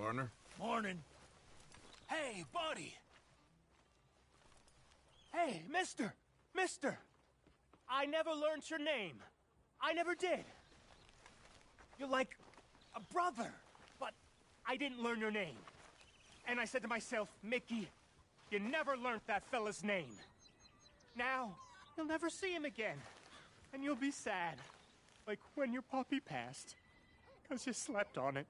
partner. Morning. Hey, buddy! Hey, mister! Mister! I never learned your name. I never did. You're like a brother, but I didn't learn your name. And I said to myself, Mickey, you never learned that fella's name. Now, you'll never see him again. And you'll be sad. Like when your puppy passed. 'Cause you slept on it.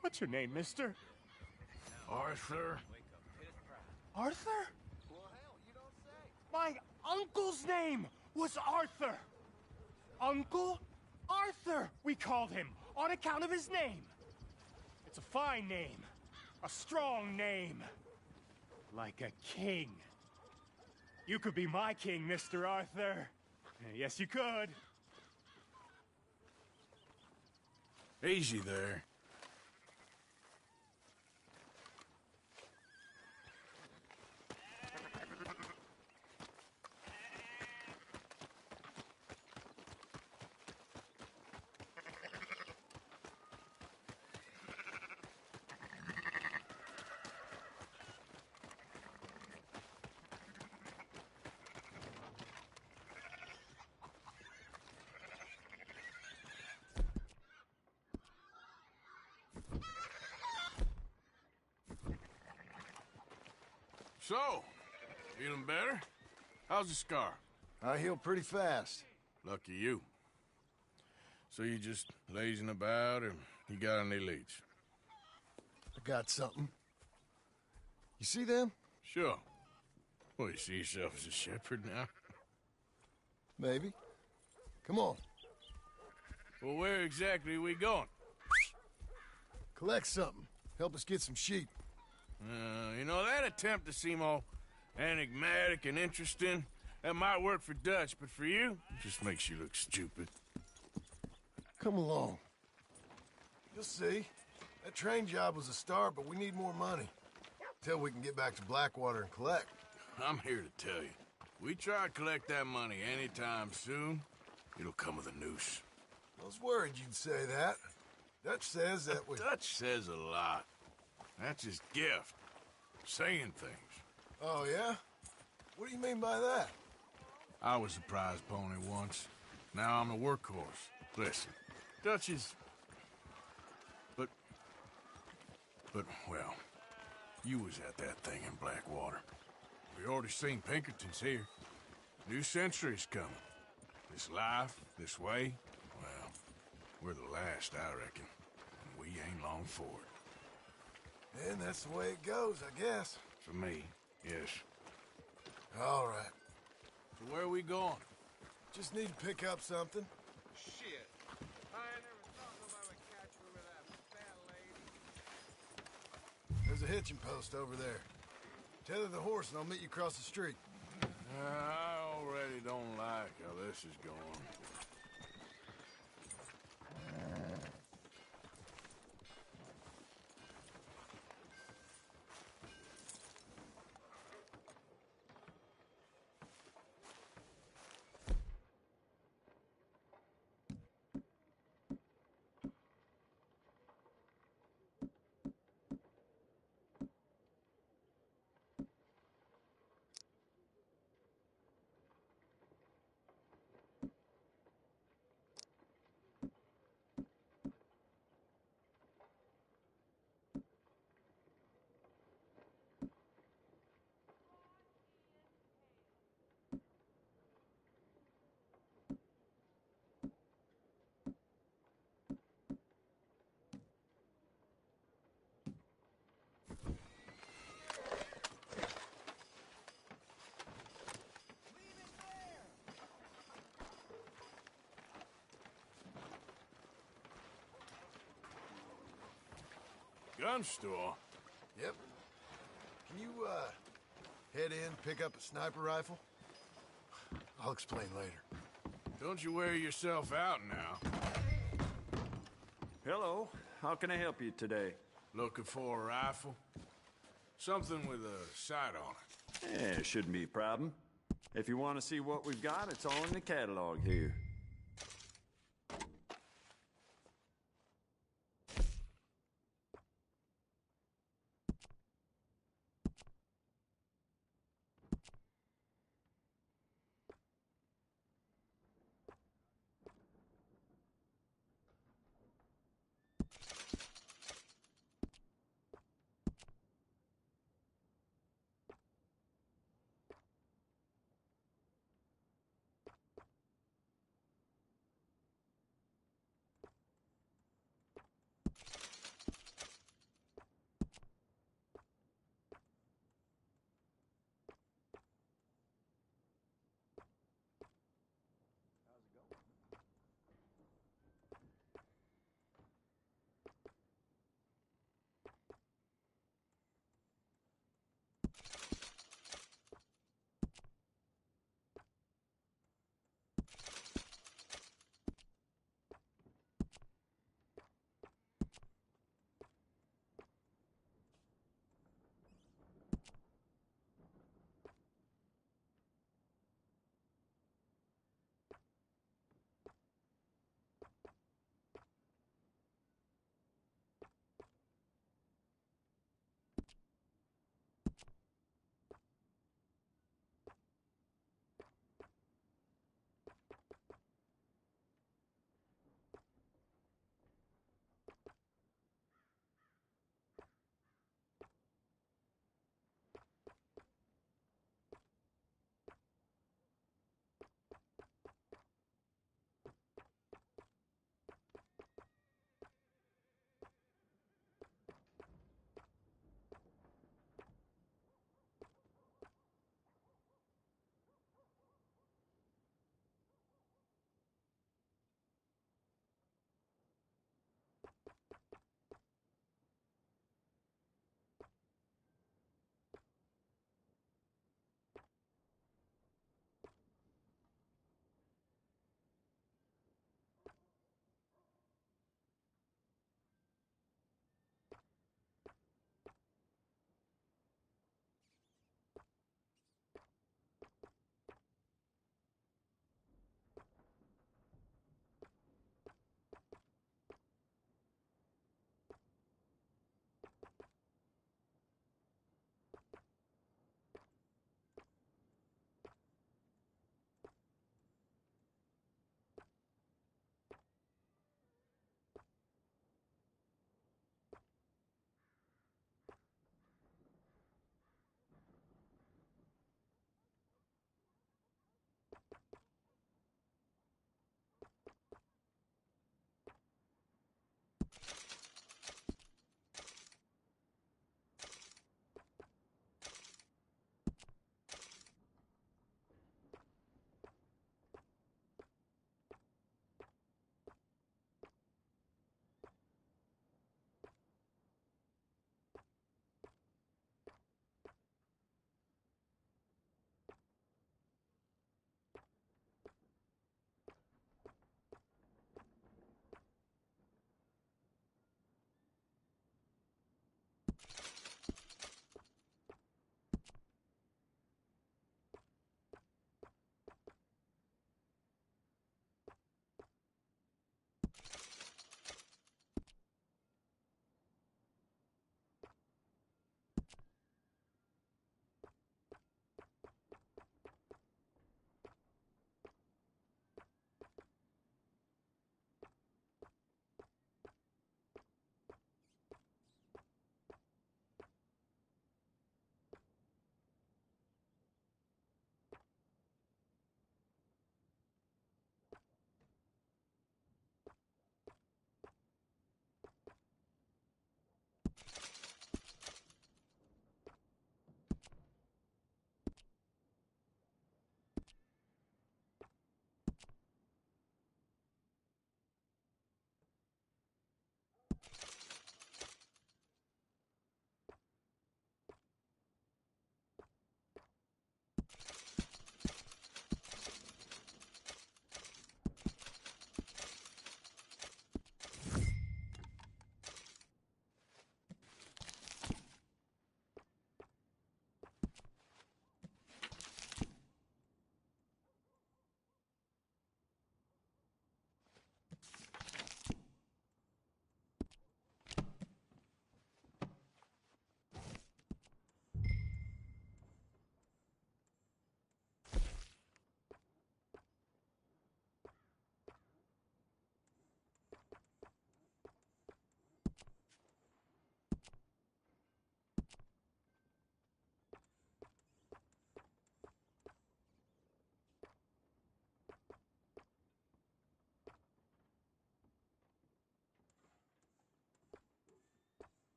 What's your name, mister? Arthur. Arthur? My uncle's name was Arthur. Uncle Arthur, we called him, on account of his name. It's a fine name. A strong name. Like a king. You could be my king, Mr. Arthur. Yes, you could. Easy there. So, feeling better? How's the scar? I heal pretty fast. Lucky you. So you just lazing about, or you got any leads? I got something. You see them? Sure. Well, you see yourself as a shepherd now? Maybe. Come on. Well, where exactly are we going? Collect something. Help us get some sheep. You know, that attempt to seem all enigmatic and interesting, that might work for Dutch, but for you, it just makes you look stupid. Come along. You'll see. That train job was a start, but we need more money. Till we can get back to Blackwater and collect. I'm here to tell you, we try to collect that money anytime soon, it'll come with a noose. I was worried you'd say that. Dutch says that we... Dutch says a lot. That's his gift. Saying things. Oh, yeah? What do you mean by that? I was a prize pony once. Now I'm a workhorse. Listen, Dutch is... But, well, you was at that thing in Blackwater. We already seen Pinkertons here. New century's coming. This life, this way, well, we're the last, I reckon. And we ain't long for it. And that's the way it goes, I guess. For me, yes. All right. So where are we going? Just need to pick up something. Shit. I never thought nobody would catch me with that fat lady. There's a hitching post over there. Tether the horse and I'll meet you across the street. I already don't like how this is going. Gun store? Yep. Can you, head in, pick up a sniper rifle? I'll explain later. Don't you wear yourself out now. Hello. How can I help you today? Looking for a rifle? Something with a sight on it. Yeah, shouldn't be a problem. If you want to see what we've got, it's all in the catalog here.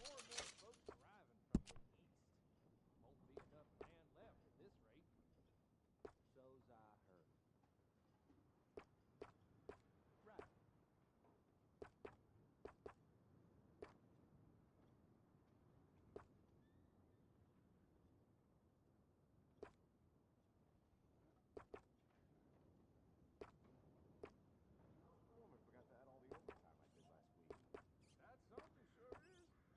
More and more folks arriving from the east. Won't be enough land left at this rate. So's I heard. Right. I almost forgot to add all the overtime I did last week. That's something, sure is.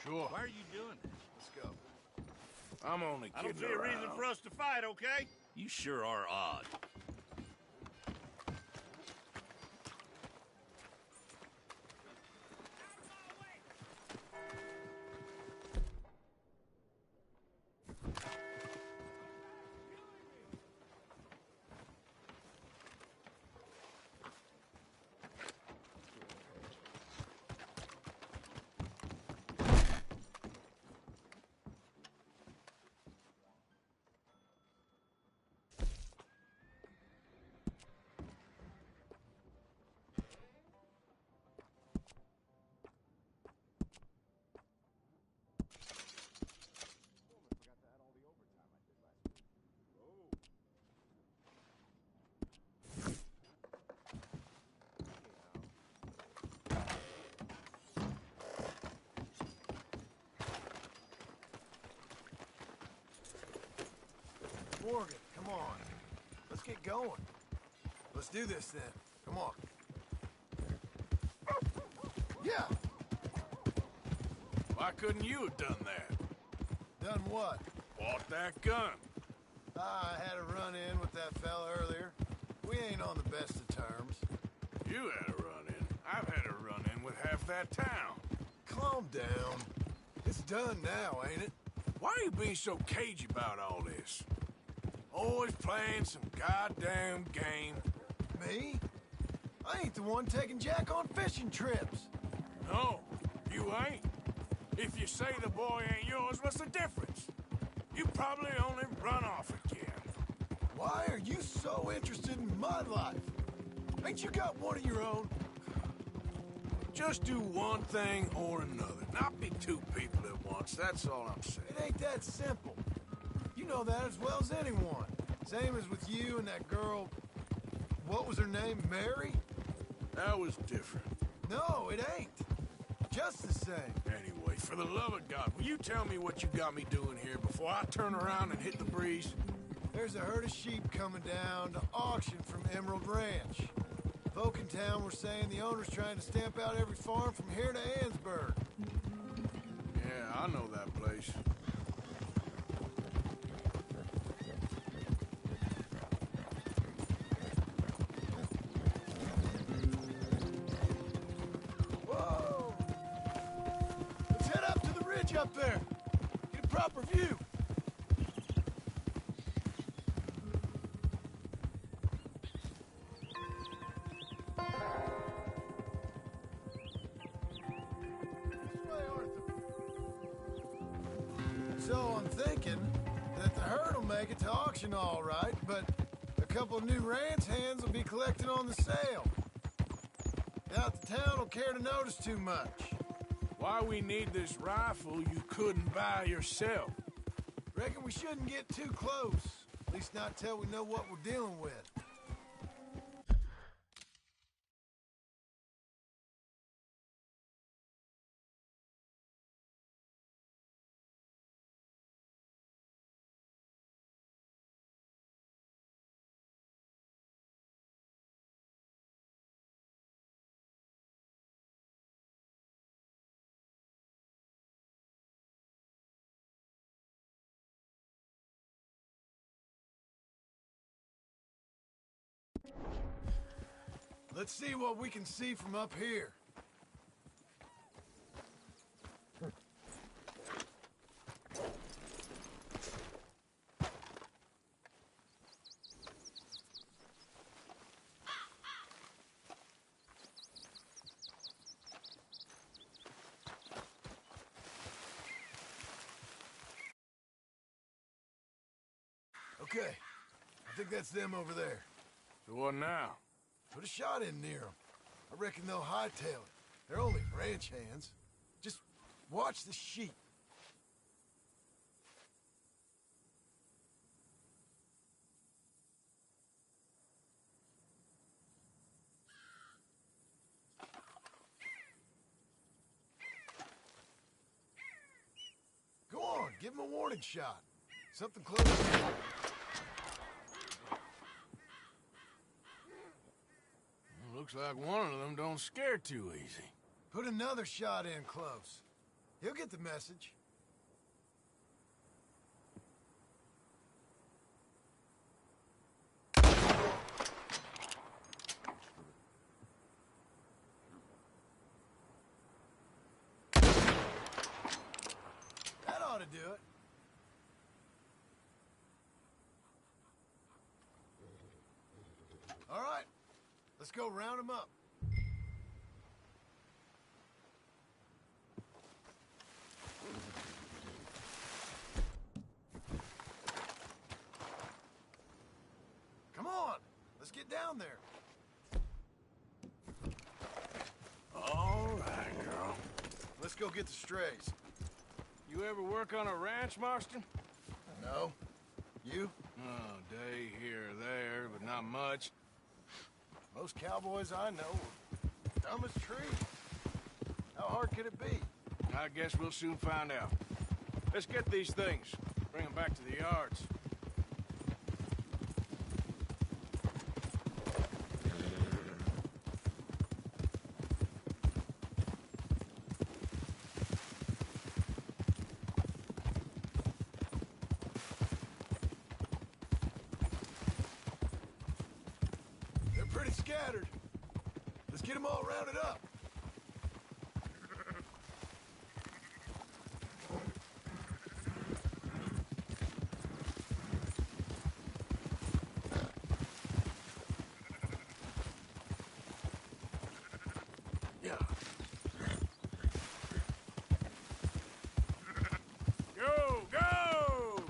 Sure. Why are you doing this? Let's go. I'm only I don't kidding see a reason around. for us to fight, okay? You sure are odd. Morgan, come on. Let's get going. Let's do this then. Come on. Yeah! Why couldn't you have done that? Done what? Bought that gun. I had a run-in with that fella earlier. We ain't on the best of terms. You had a run-in. I've had a run-in with half that town. Calm down. It's done now, ain't it? Why are you being so cagey about all this? Always playing some goddamn game. Me? I ain't the one taking Jack on fishing trips. No, you ain't. If you say the boy ain't yours, what's the difference? You probably only run off again. Why are you so interested in my life? Ain't you got one of your own? Just do one thing or another. Not be two people at once, that's all I'm saying. It ain't that simple. You know that as well as anyone. Same as with you and that girl... What was her name? Mary? That was different. No, it ain't. Just the same. Anyway, for the love of God, will you tell me what you got me doing here before I turn around and hit the breeze? There's a herd of sheep coming down to auction from Emerald Ranch. Folk in town were saying the owner's trying to stamp out every farm from here to Ansburg. Yeah, I know that place. Whoa! Let's head up to the ridge up there. Get a proper view. This way, Arthur. So I'm thinking that the herd will make it to auction all right, but a couple of new ranch hands will be collecting on the sale. Doubt the town will care to notice too much. Why we need this rifle you couldn't buy yourself? Reckon we shouldn't get too close. At least not till we know what we're dealing with. Let's see what we can see from up here. Okay, I think that's them over there. So what now? Put a shot in near them. I reckon they'll hightail it. They're only ranch hands. Just watch the sheep. Go on, give them a warning shot. Something close. Looks like one of them don't scare too easy. Put another shot in close. He'll get the message. That ought to do it. All right, let's go round him up. Come on, let's get down there. All right, girl. Let's go get the strays. You ever work on a ranch, Marston? No? You? Oh, day here or there, but not much. Most cowboys I know are dumb as trees. How hard could it be? I guess we'll soon find out. Let's get these things. Bring them back to the yards. They're pretty scattered. Let's get them all rounded up. Yeah. Go, go!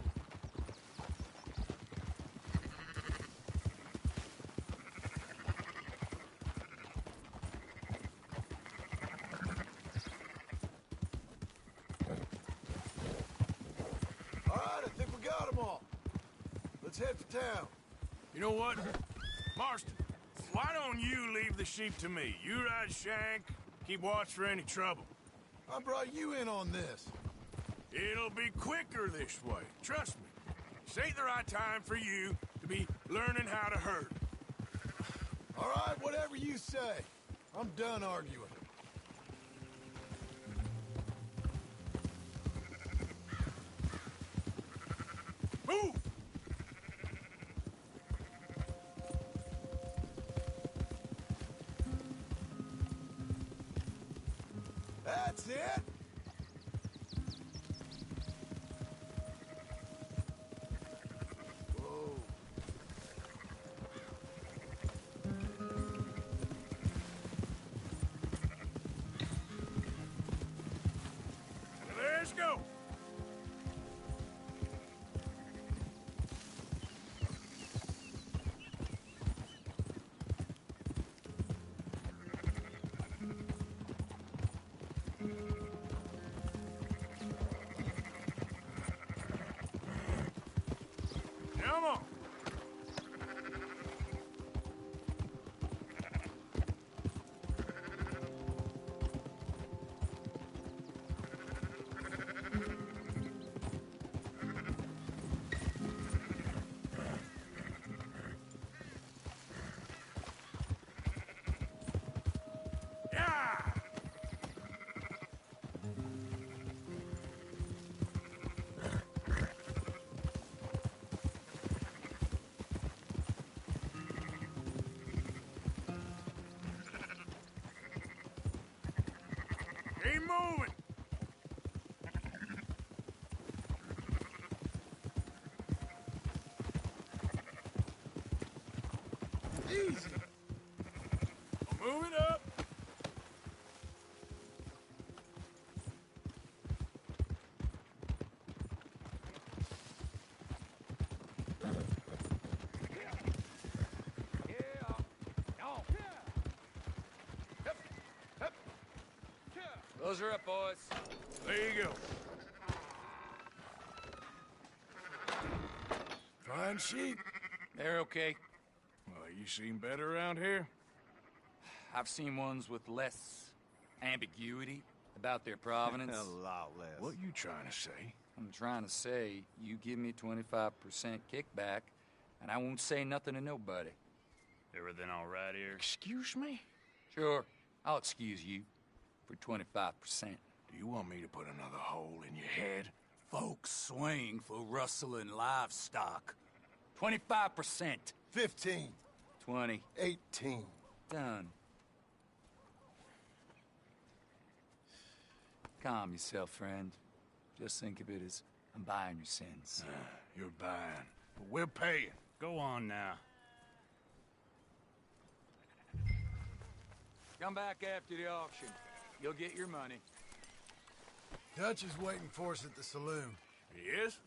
All right, I think we got them all. Let's head for town. You know what? Marston, why don't you leave the sheep to me? You ride Shank, keep watch for any trouble. I brought you in on this. It'll be quicker this way. Trust me. This ain't the right time for you to be learning how to herd. All right, whatever you say. I'm done arguing. Move! That's it. Whoa. Let's go! Come on! Yeah! Keep moving! Easy. Move it up! Those are up, boys. There you go. Fine sheep. They're okay. Well, you seem better around here. I've seen ones with less ambiguity about their provenance. A lot less. What you trying to say? I'm trying to say, you give me 25% kickback, and I won't say nothing to nobody. Everything all right here? Excuse me? Sure, I'll excuse you for 25%. Do you want me to put another hole in your head? Folks swing for rustling livestock. 25%. 15. 20. 18. Done. Calm yourself, friend. Just think of it as I'm buying your sins. You're buying, but we're paying. Go on now. Come back after the auction. You'll get your money. Dutch is waiting for us at the saloon. He is?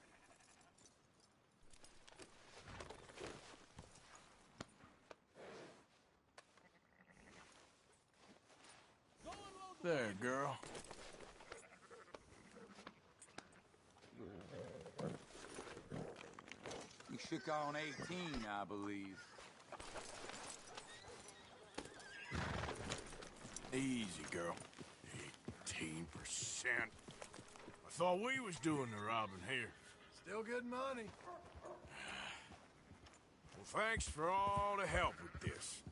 There, girl. You shook on 18, I believe. Easy, girl. 18%. I thought we was doing the robbing here. Still good money. Well, thanks for all the help with this.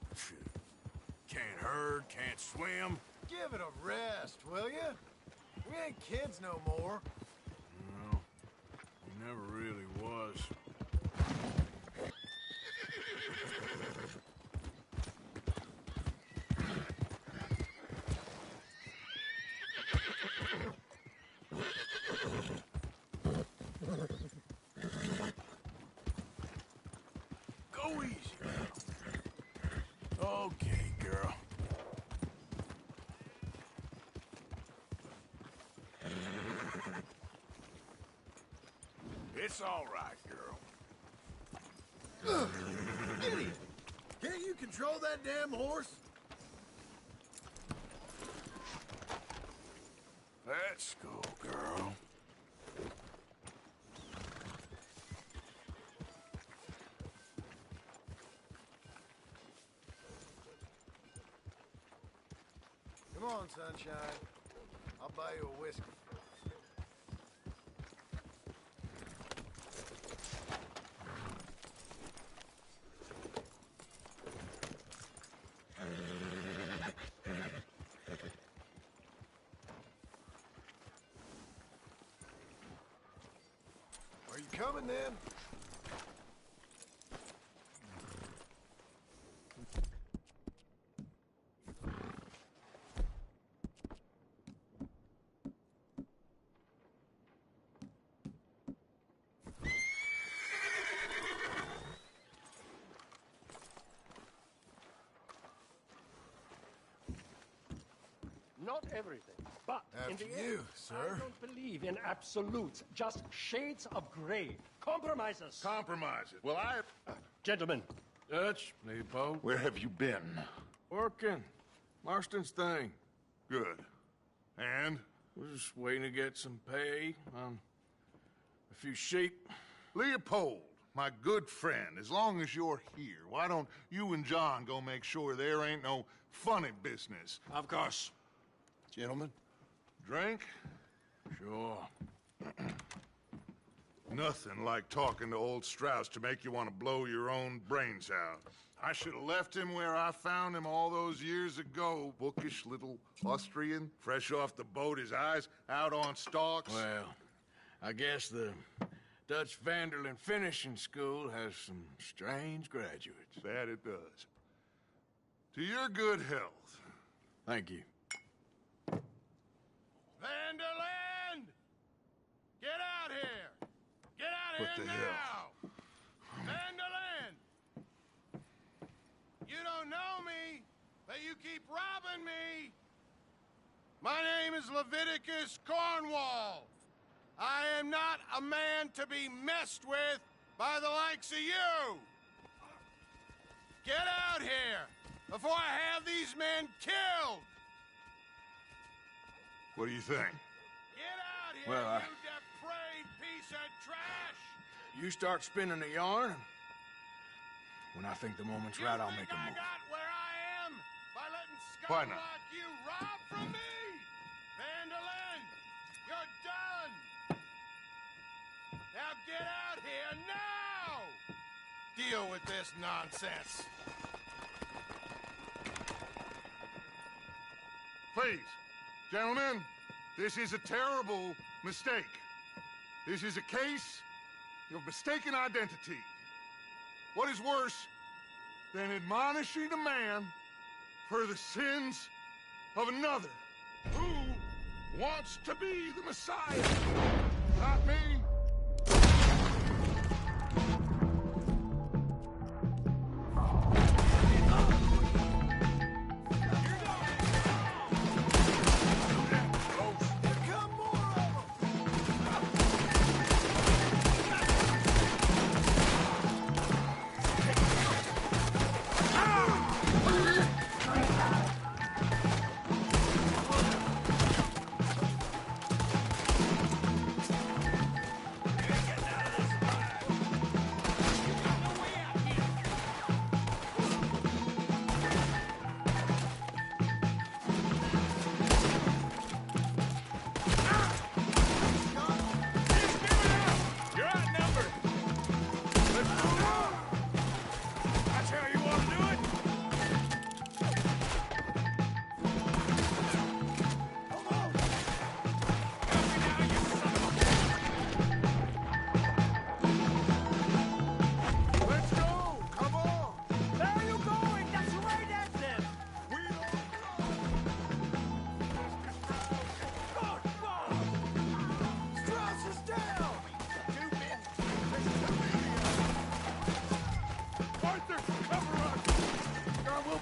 Can't herd, can't swim. Give it a rest, will ya? We ain't kids no more. No, he never really was. Go easy, girl. Okay, girl. It's all right, girl. Idiot! Can't you control that damn horse? Let's go, girl. Come on, sunshine. I'll buy you a whiskey. Are you coming then? Not everything, but in After the end, you, sir. I don't believe in absolutes, just shades of gray. Compromises. Compromises. Well, Gentlemen, Dutch, Leopold. Where have you been? Working. Marston's thing. Good. And? We're just waiting to get some pay on a few sheep. Leopold, my good friend, as long as you're here, why don't you and John go make sure there ain't no funny business? Of course. Gentlemen, drink? Sure. Nothing like talking to old Strauss to make you want to blow your own brains out. I should have left him where I found him all those years ago. Bookish little Austrian, fresh off the boat, his eyes out on stalks. Well, I guess the Dutch Vanderlyn Finishing School has some strange graduates. That it does. To your good health. Thank you. Vanderland! Get out here! Get out What here the now! hell? Vanderland! You don't know me, but you keep robbing me! My name is Leviticus Cornwall. I am not a man to be messed with by the likes of you! Get out here before I have these men killed! What do you think? Get out here, Well, you depraved piece of trash! You start spinning the yarn. When I think the moment's You right, I'll think make a I move. got where I am by letting Why scum not? like you rob from me? Vanderlyn, you're done! Now get out here now! Deal with this nonsense. Please, gentlemen, This is a terrible mistake. This is a case of mistaken identity. What is worse than admonishing a man for the sins of another who wants to be the Messiah? Not me.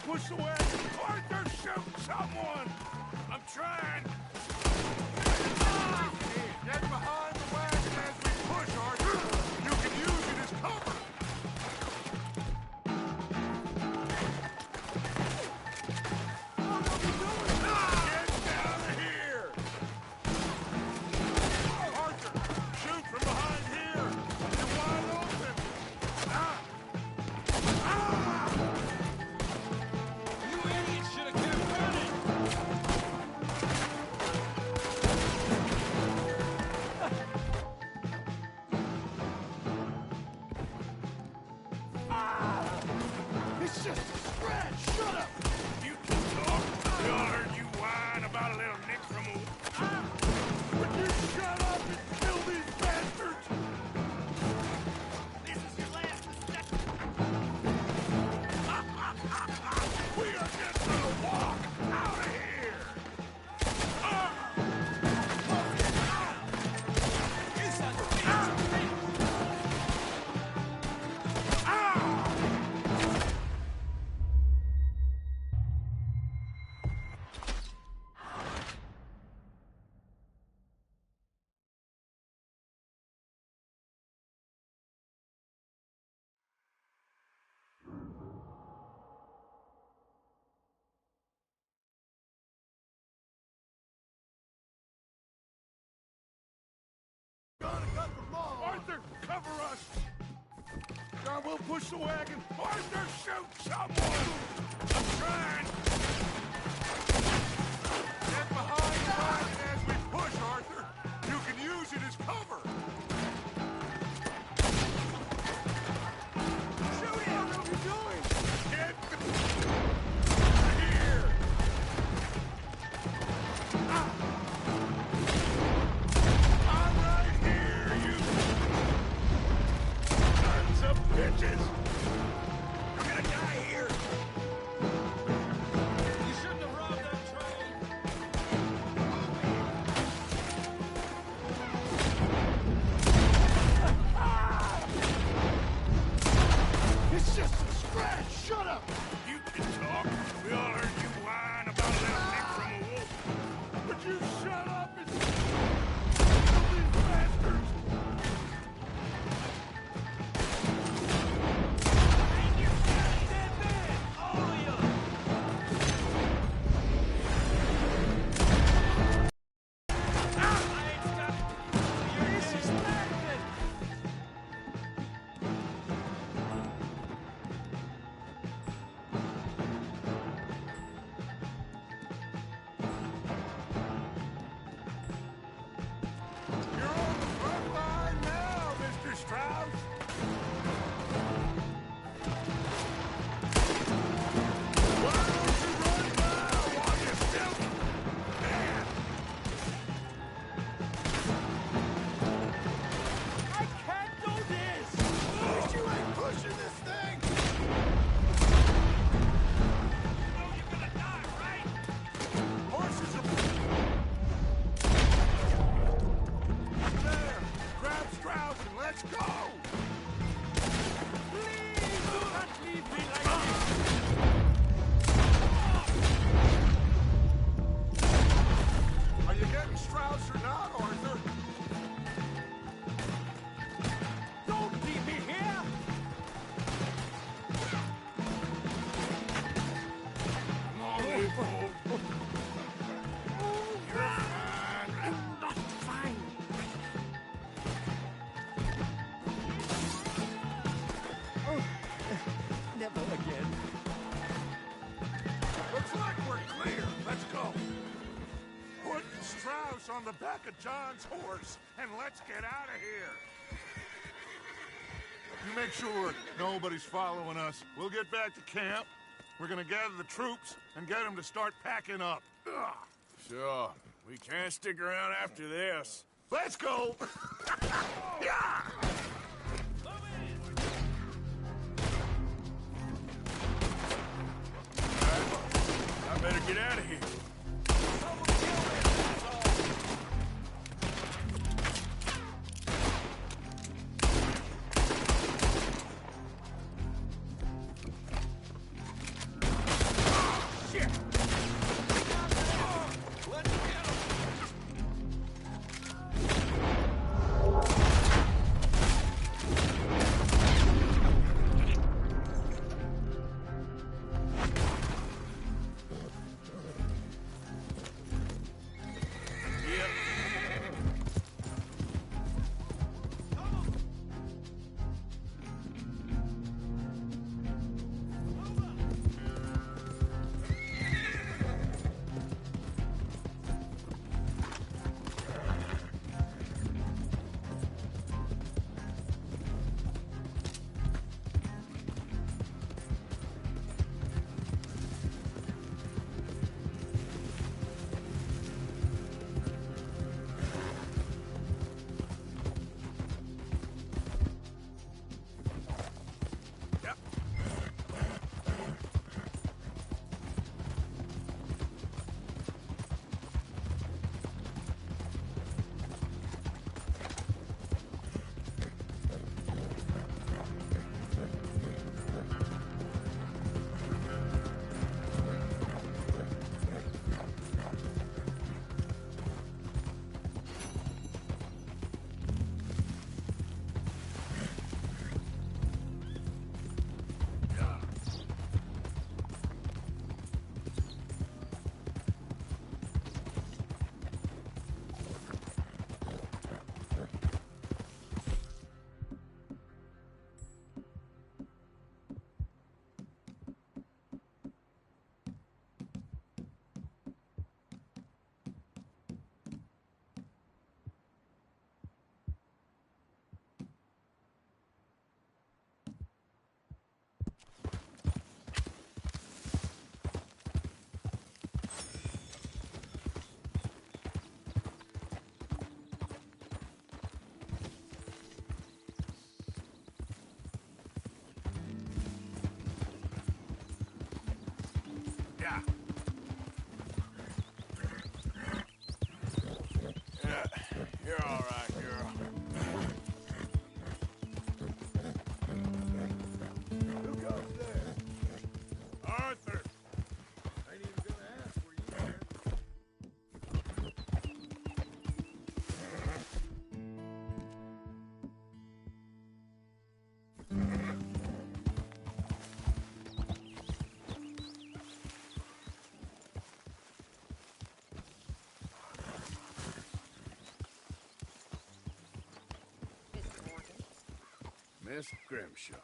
Push away! Arthur, shoot someone! I'm trying! Get behind the wagon as we push, Arthur! You can use it as cover! Get down here! Arthur, shoot from behind here! You're wide open! It's just a scratch! Shut up! You can talk. We all heard you whine about a little nick from a... Would you shut up and kill these bastards? This is your last mistake. We are just gonna walk out of here! Arthur, cover us! God, we'll push the wagon! Arthur, shoot someone! I'm trying! Get behind the wagon as we push, Arthur! You can use it as cover! Shoot him! What are you doing? Get here! Bitches! You're gonna die here! You shouldn't have robbed that train! It's just a scratch! Shut up! You can talk. We all heard you whine about a little nick from a wolf. Would you shut up and kill these bastards? Strauss on the back of John's horse, and let's get out of here. You make sure nobody's following us. We'll get back to camp. We're gonna gather the troops and get them to start packing up. Ugh. Sure. We can't stick around after this. Let's go! Yeah! I better get out of here. Yeah, you're all right, girl. Who goes there? Arthur! Ain't even gonna ask where you went. Miss Grimshaw.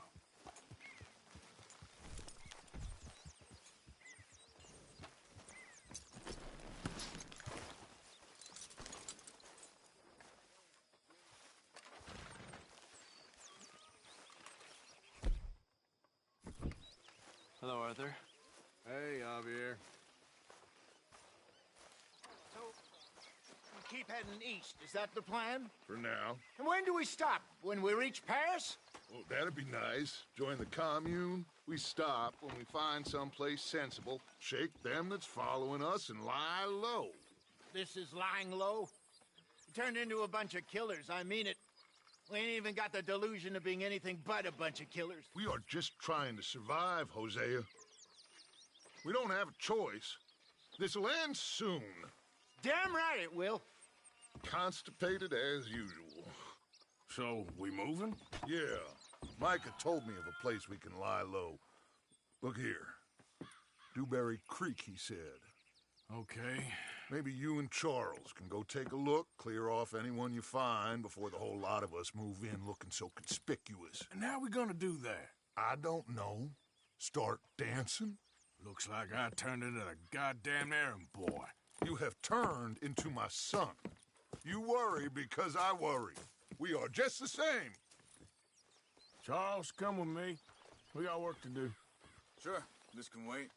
Hello, Arthur. Hey, Javier. So, we keep heading east. Is that the plan? For now. And when do we stop? When we reach Paris? Well, that'd be nice. Join the commune. We stop when we find someplace sensible, shake them that's following us, and lie low. This is lying low? We turned into a bunch of killers. I mean it. We ain't even got the delusion of being anything but a bunch of killers. We are just trying to survive, Hosea. We don't have a choice. This'll end soon. Damn right it will. Constipated as usual. So, we moving? Yeah. Micah told me of a place we can lie low. Look here. Dewberry Creek, he said. Okay. Maybe you and Charles can go take a look, clear off anyone you find before the whole lot of us move in looking so conspicuous. And how we gonna do that? I don't know. Start dancing? Looks like I turned into the goddamn errand boy. You have turned into my son. You worry because I worry. We are just the same. Charles, come with me. We got work to do. Sure, this can wait.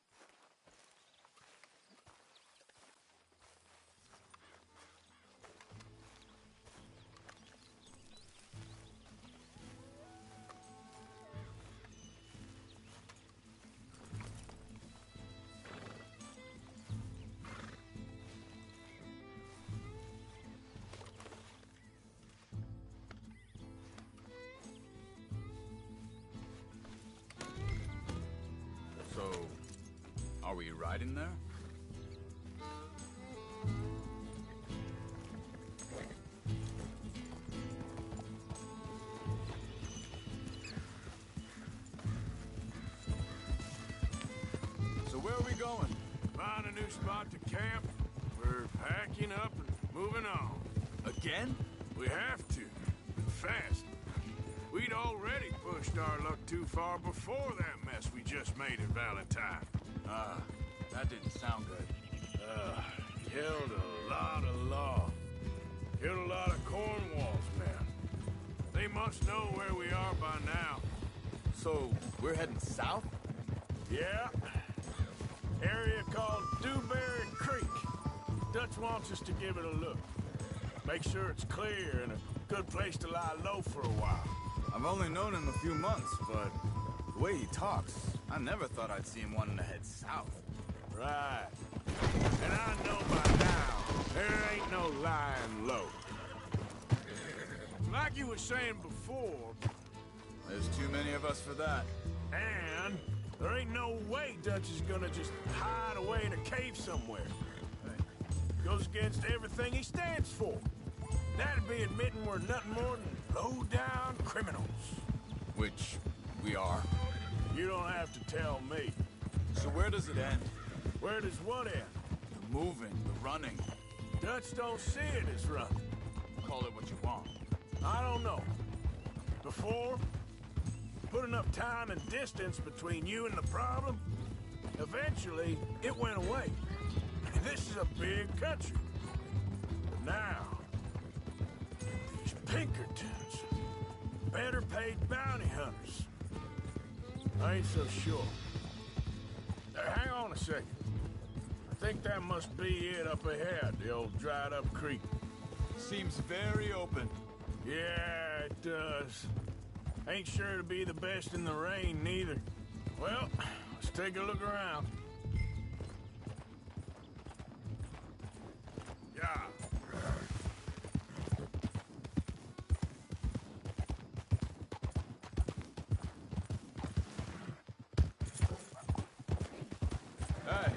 So, are we riding there? So where are we going? Find a new spot to camp. We're packing up and moving on. Again? We have to. Fast. We'd already pushed our luck too far before that mess we just made at Valentine. That didn't sound good. Killed a lot of law. Killed a lot of Cornwall's men. They must know where we are by now. So, we're heading south? Yeah. Area called Dewberry Creek. Dutch wants us to give it a look. Make sure it's clear and a good place to lie low for a while. I've only known him a few months, but the way he talks, I never thought I'd see him wanting to head south. Right. And I know by now, there ain't no lying low. Like you were saying before... There's too many of us for that. And there ain't no way Dutch is gonna just hide away in a cave somewhere. Goes against everything he stands for. That'd be admitting we're nothing more than low-down criminals. Which we are. You don't have to tell me. So where does it end? Where does what end? The moving, the running. Dutch don't see it as running. Call it what you want. I don't know. Before, put enough time and distance between you and the problem, eventually it went away. This is a big country. But now, these Pinkertons, better paid bounty hunters. I ain't so sure. Hang on a second. I think that must be it up ahead, the old dried up creek. Seems very open. Yeah, it does. Ain't sure to be the best in the rain, neither. Well, let's take a look around. Yeah. Hey,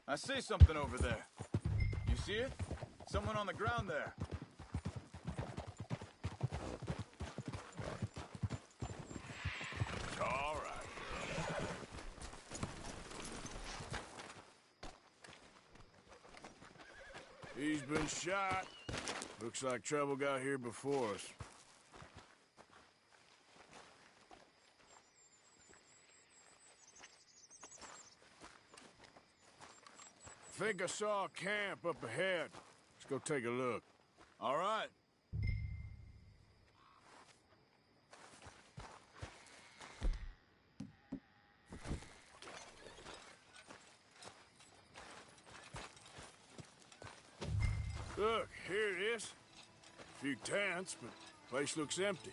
I see something over there. You see it? Someone on the ground there. All right. He's been shot. Looks like trouble got here before us. I think I saw a camp up ahead. Let's go take a look. All right. Look, here it is. A few tents, but the place looks empty.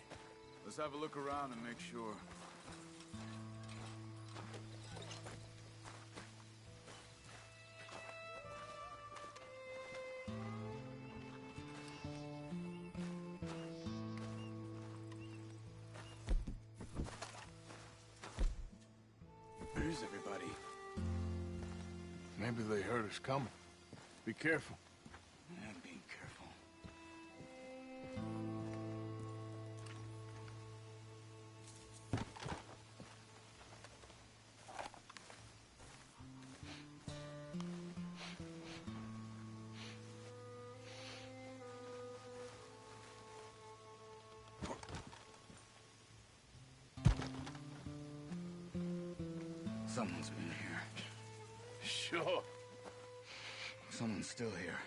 Let's have a look around and make sure. Where's everybody? Maybe they heard us coming. Be careful. I'm being careful. Someone's been here. Sure. Someone's still here.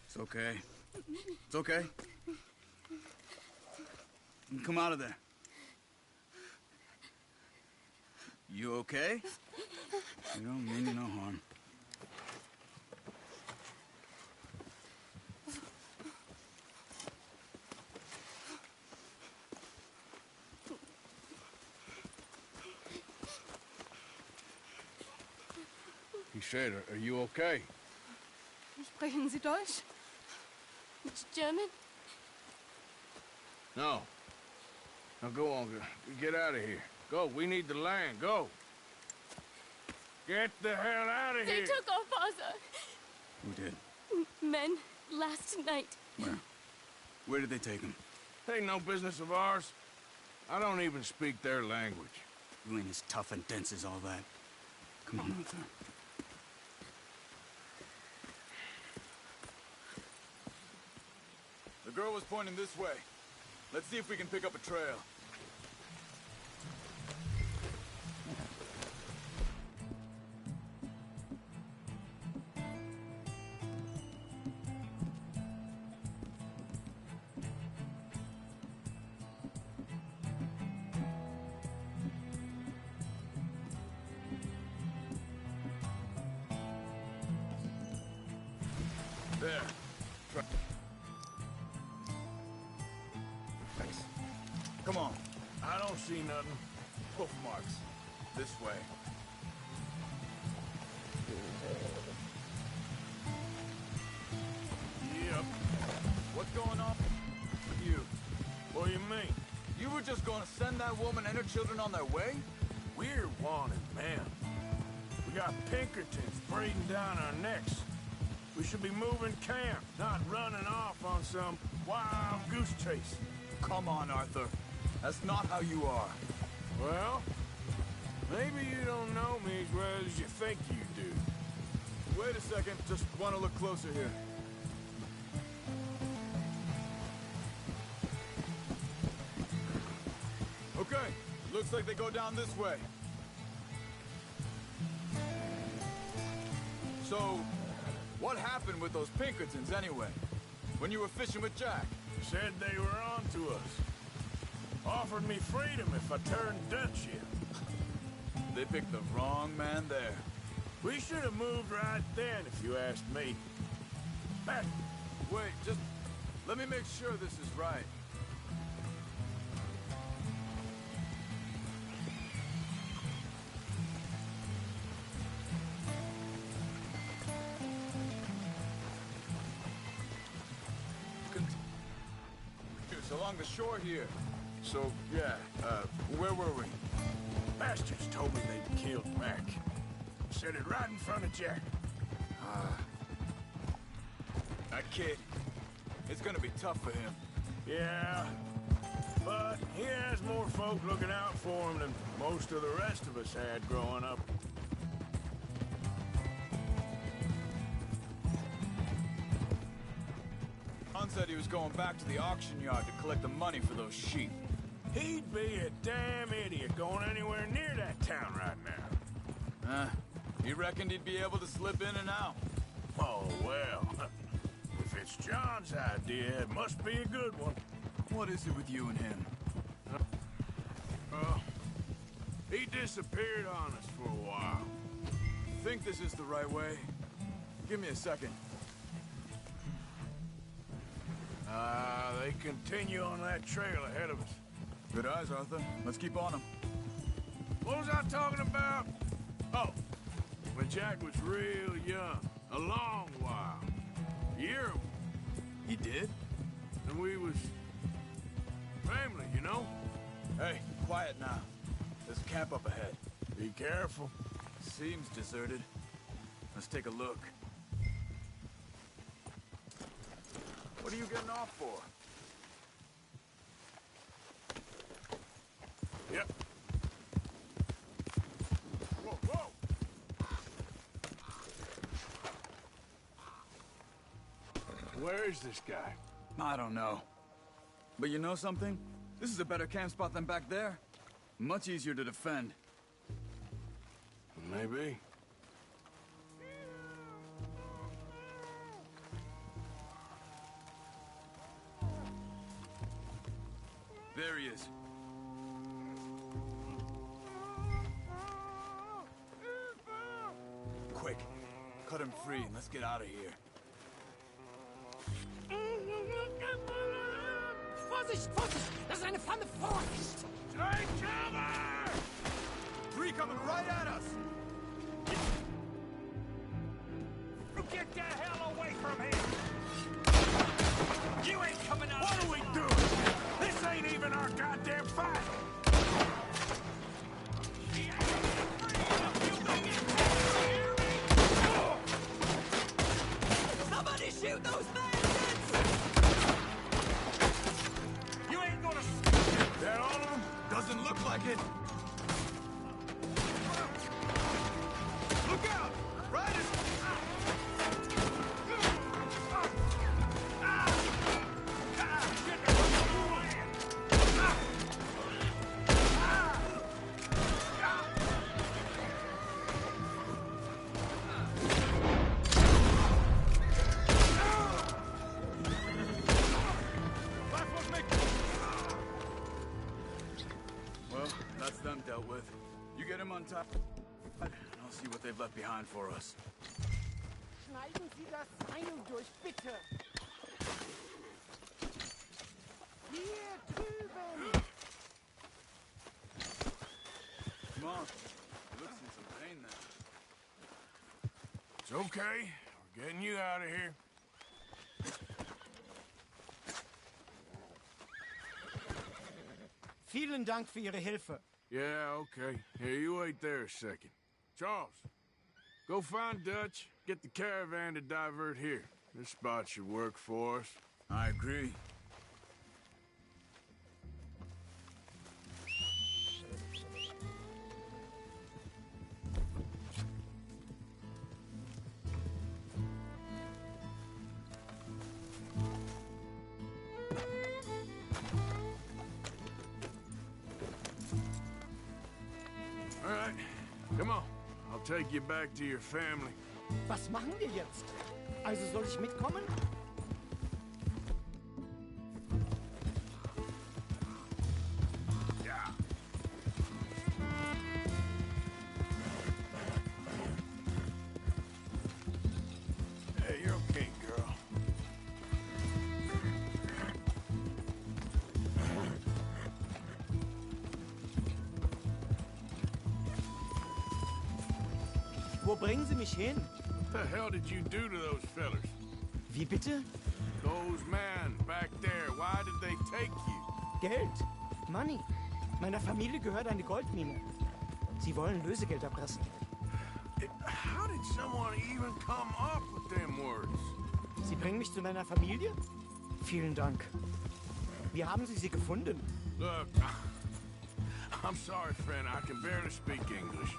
It's okay. It's okay. Come out of there. You okay? You don't mean you no harm. He said, are you okay? Sprechen Sie Deutsch? German? No. Now go on, get out of here. Go, we need the land, go. Get the hell out of They here. took our father. Who did? Men, last night. Where? Where did they take him? Ain't no business of ours. I don't even speak their language. You ain't as tough and dense as all that. Come on, Arthur. The girl was pointing this way. Let's see if we can pick up a trail. There. Thanks. Come on. I don't see nothing. Hoof marks. This way. Yep. What's going on with you? What do you mean? You were just going to send that woman and her children on their way? We're wanted men. We got Pinkertons breathing down our necks. We should be moving camp, not running off on some wild goose chase. Come on, Arthur. That's not how you are. Well, maybe you don't know me as well as you think you do. Wait a second. Just want to look closer here. Okay. Looks like they go down this way. So, what happened with those Pinkertons anyway? When you were fishing with Jack? Said they were on to us. Offered me freedom if I turned Dutch in. They picked the wrong man there. We should have moved right then, if you asked me. Back. Wait, just let me make sure this is right. Along the shore here. So, yeah, where were we? Bastards told me they'd killed Mac. Said it right in front of Jack. That kid, it's gonna be tough for him. Yeah, but he has more folk looking out for him than most of the rest of us had growing up. John said he was going back to the auction yard to collect the money for those sheep. He'd be a damn idiot going anywhere near that town right now. He reckoned he'd be able to slip in and out. Oh, well. If it's John's idea, it must be a good one. What is it with you and him? He disappeared on us for a while. Think this is the right way? Give me a second. They continue on that trail ahead of us. Good eyes, Arthur. Let's keep on them. What was I talking about? Oh, when Jack was real young. A long while. A year. He did? And we was family, you know? Hey, quiet now. There's a camp up ahead. Be careful. Seems deserted. Let's take a look. What are you getting off for? Yep. Whoa, whoa! Where is this guy? I don't know. But you know something? This is a better camp spot than back there. Much easier to defend. Maybe. There he is. Quick, cut him free and let's get out of here. Vorsicht, Vorsicht! Das ist eine Pfanne! Vorsicht! Take cover! Three coming right at us! Get the hell away from here! You ain't coming out! What are we doing? This ain't even our goddamn fight! Somebody shoot those bandits! You ain't gonna... That all of them? Doesn't look like it. Look out! Riders! Well, that's them dealt with. You get him on top, and I'll see what they've left behind for us. Schneiden Sie das Seil durch, bitte! Hier drüben! Come on. He looks in some pain now. It's okay. We're getting you out of here. Vielen Dank für Ihre Hilfe. Yeah, okay. Here, you wait there a second. Charles, go find Dutch. Get the caravan to divert here. This spot should work for us. I agree. All right, come on. I'll take you back to your family. Was machen wir jetzt? Also soll ich mitkommen? Yeah. Hey, you're okay, girl. Wo bringen Sie mich hin? What the hell did you do to those fellers? Wie bitte? Those men back there, why did they take you? Geld. Money. Meiner Familie gehört eine Goldmine. Sie wollen Lösegeld erpressen. How did someone even come up with them words? Sie bringen mich zu meiner Familie? Vielen Dank. Wie haben Sie sie gefunden? Look, I'm sorry, friend. I can barely speak English.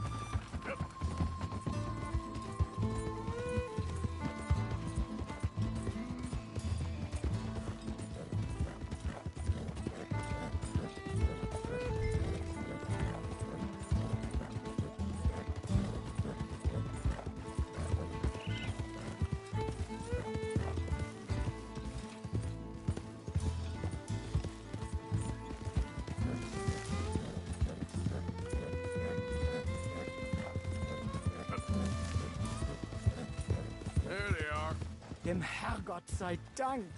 There they are. Dem Herrgott sei Dank.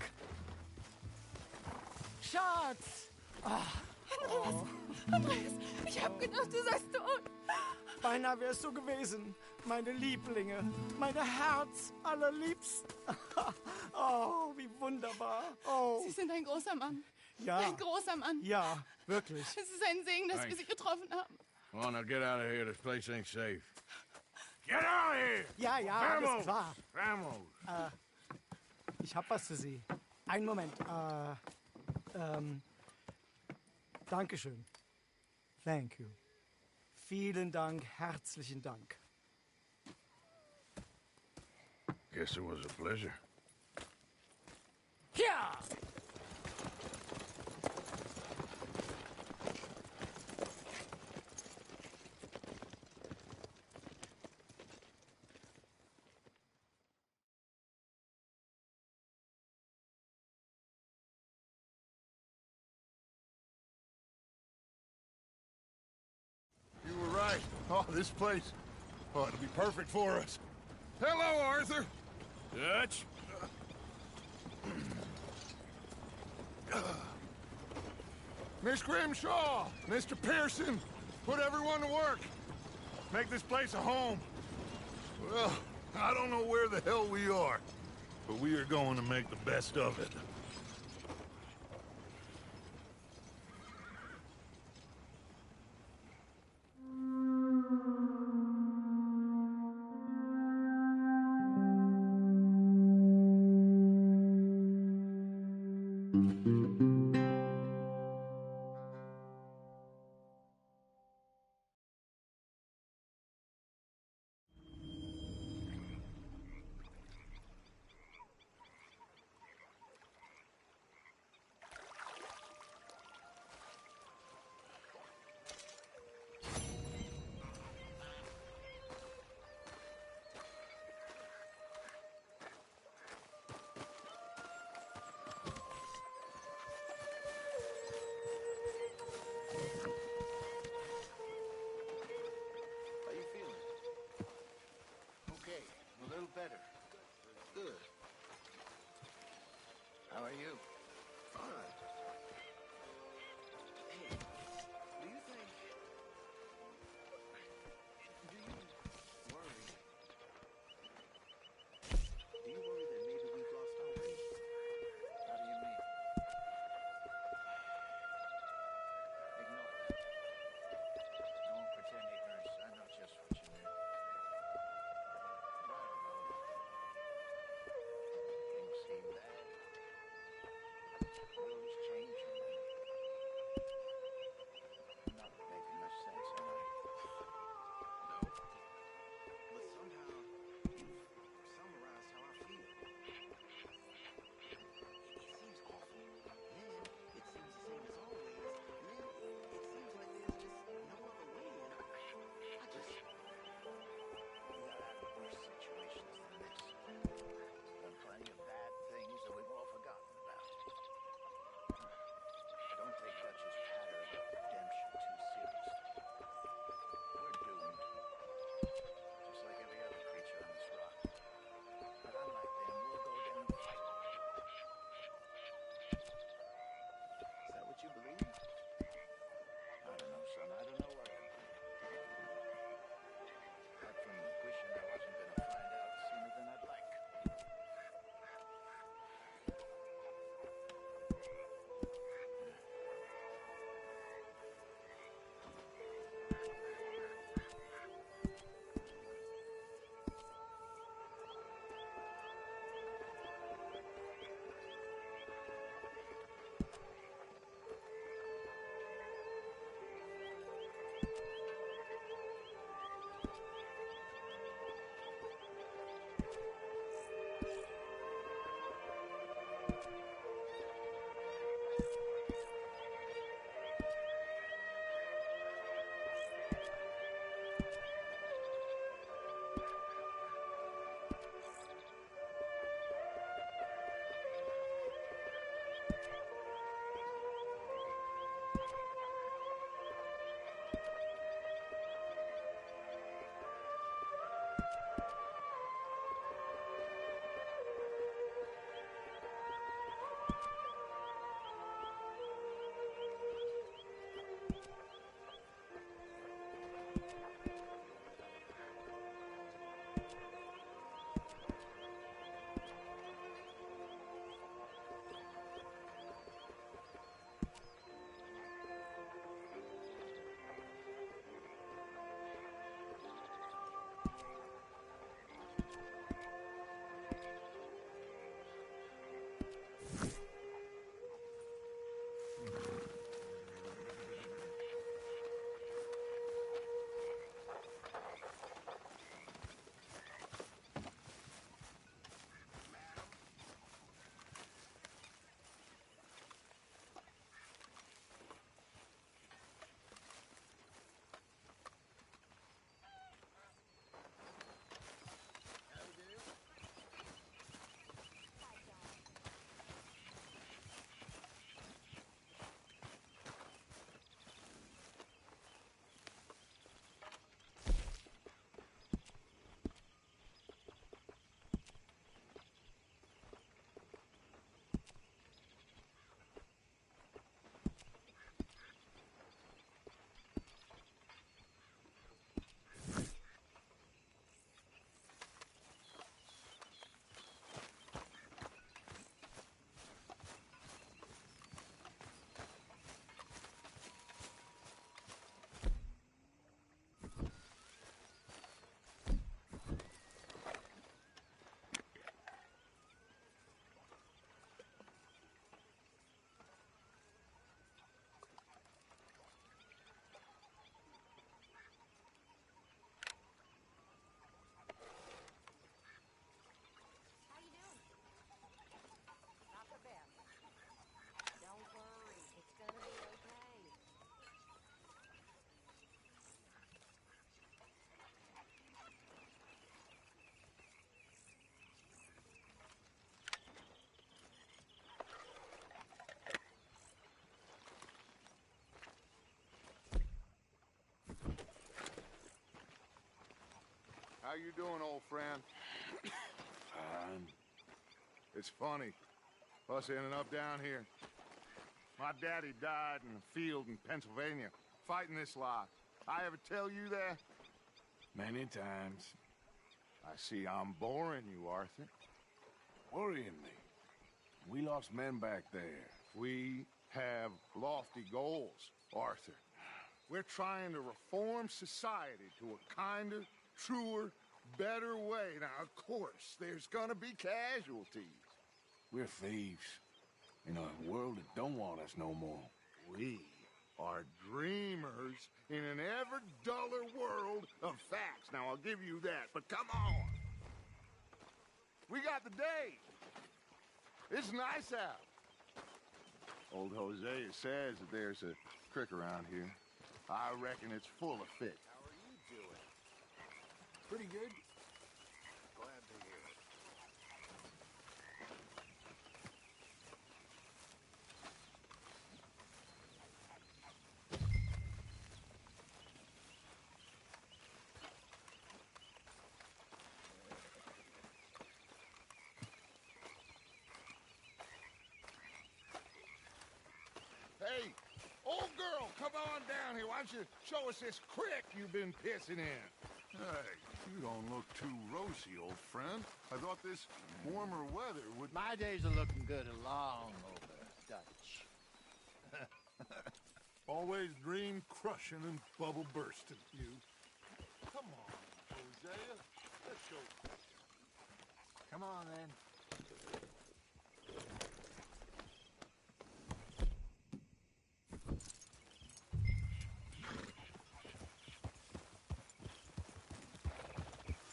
Schatz! Andreas, ich hab gedacht, du seist tot. Beinahe wär's so gewesen. Meine Lieblinge, meine Herz allerliebsten. Oh, wie wunderbar. Oh. Sie sind ein großer Mann. Ja. Ein großer Mann. Ja, wirklich. Es ist ein Segen, dass wir Sie getroffen haben. Come on, now get out of here. This place ain't safe. Get out of here! Ja, ja, alles klar. Vamos! Ich hab was für Sie. Einen Moment. Dankeschön. Thank you. Vielen Dank, herzlichen Dank. Guess it was a pleasure. Ja! Oh, this place ought to be perfect for us. Hello, Arthur. Dutch? Miss Grimshaw, Mr. Pearson, put everyone to work. Make this place a home. Well, I don't know where the hell we are, but we are going to make the best of it. How you feeling? Okay, a little better. Good. How are you? Fine. Hey, do you think... Do you worry? Do you worry that maybe we've lost our way? How do you mean? Ignore it. Don't pretend ignorance. I know just what you mean. I don't know. Things seem bad. The world is changing. I'm not making much sense, am I? No. But somehow, you've summarized how I feel. It seems awful. Then, it seems the same as always. And then, it seems like there's just no other way. And I just... We gotta have worse situations than this. Done plenty of bad things that we've all forgotten about. Don't take Dutch's patter about redemption too seriously. We're doomed. Just like every other creature on this rock. But unlike them, we'll go down fighting. Is that what you believe? I don't know, son. I don't know what I believe. Apart from wishing I wasn't gonna find out sooner than I'd like. How you doing, old friend? Fine. It's funny, us ending up down here. My daddy died in a field in Pennsylvania, fighting this lot. I ever tell you that? Many times. I see I'm boring you, Arthur. Worrying me. We lost men back there. We have lofty goals, Arthur. We're trying to reform society to a kinder, truer, better way. Now, of course, there's gonna be casualties. We're thieves. In a world that don't want us no more. We are dreamers in an ever duller world of facts. Now, I'll give you that, but come on. We got the day. It's nice out. Old Hosea says that there's a creek around here. I reckon it's full of fish. How are you doing? Pretty good. Glad to hear it. Hey, old girl, come on down here. Why don't you show us this creek you've been pissing in? Hey, you don't look too rosy, old friend. I thought this warmer weather would... My days are looking good along over Dutch. Always dream crushing and bubble bursting, you. Come on, Hosea. Let's go. Come on, then.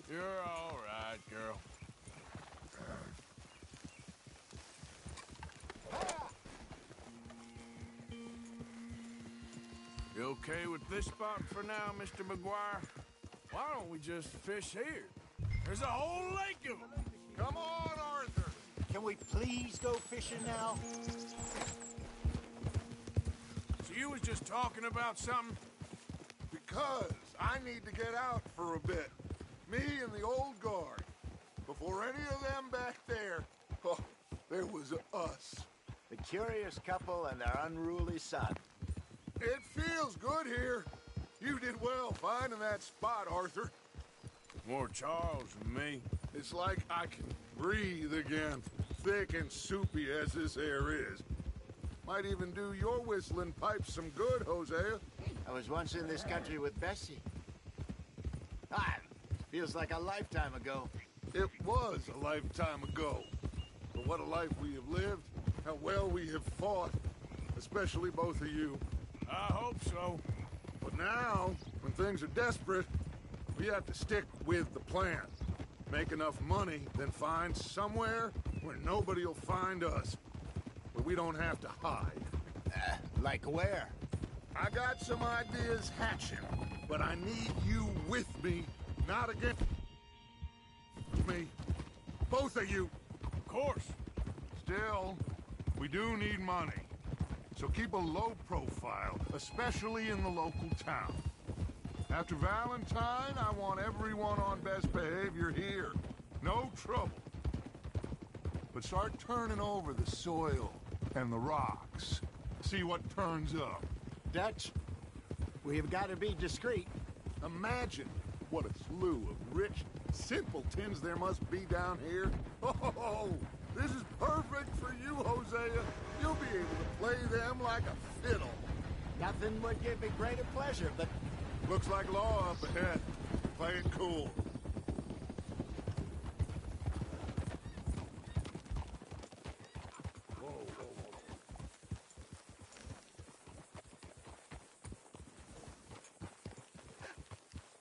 You're all right, girl. You okay with this spot for now, Mr. McGuire? Why don't we just fish here? There's a whole lake of them. Come on, Arthur. Can we please go fishing now? So you was just talking about something? Because I need to get out for a bit. Me and the old guard. Before any of them back there, oh, there was us. The curious couple and their unruly son. It feels good here. You did well finding that spot, Arthur. More Charles than me. It's like I can breathe again, thick and soupy as this air is. Might even do your whistling pipes some good, Hosea. I was once in this country with Bessie. Ah, feels like a lifetime ago. It was a lifetime ago. But what a life we have lived, how well we have fought, especially both of you. I hope so. But now, when things are desperate, we have to stick with the plan. Make enough money, then find somewhere where nobody will find us. Where we don't have to hide. Like where? I got some ideas hatching, but I need you with me, not against me. Both of you. Of course. Still, we do need money. So keep a low profile, especially in the local town. After Valentine, I want everyone on best behavior here. No trouble. But start turning over the soil and the rocks. See what turns up. Dutch, we've got to be discreet. Imagine what a slew of rich simpletons there must be down here. Oh, this is perfect for you, Hosea. You'll be able to play them like a fiddle. Nothing would give me greater pleasure, but... Looks like law up ahead. Play it cool. Whoa, whoa, whoa.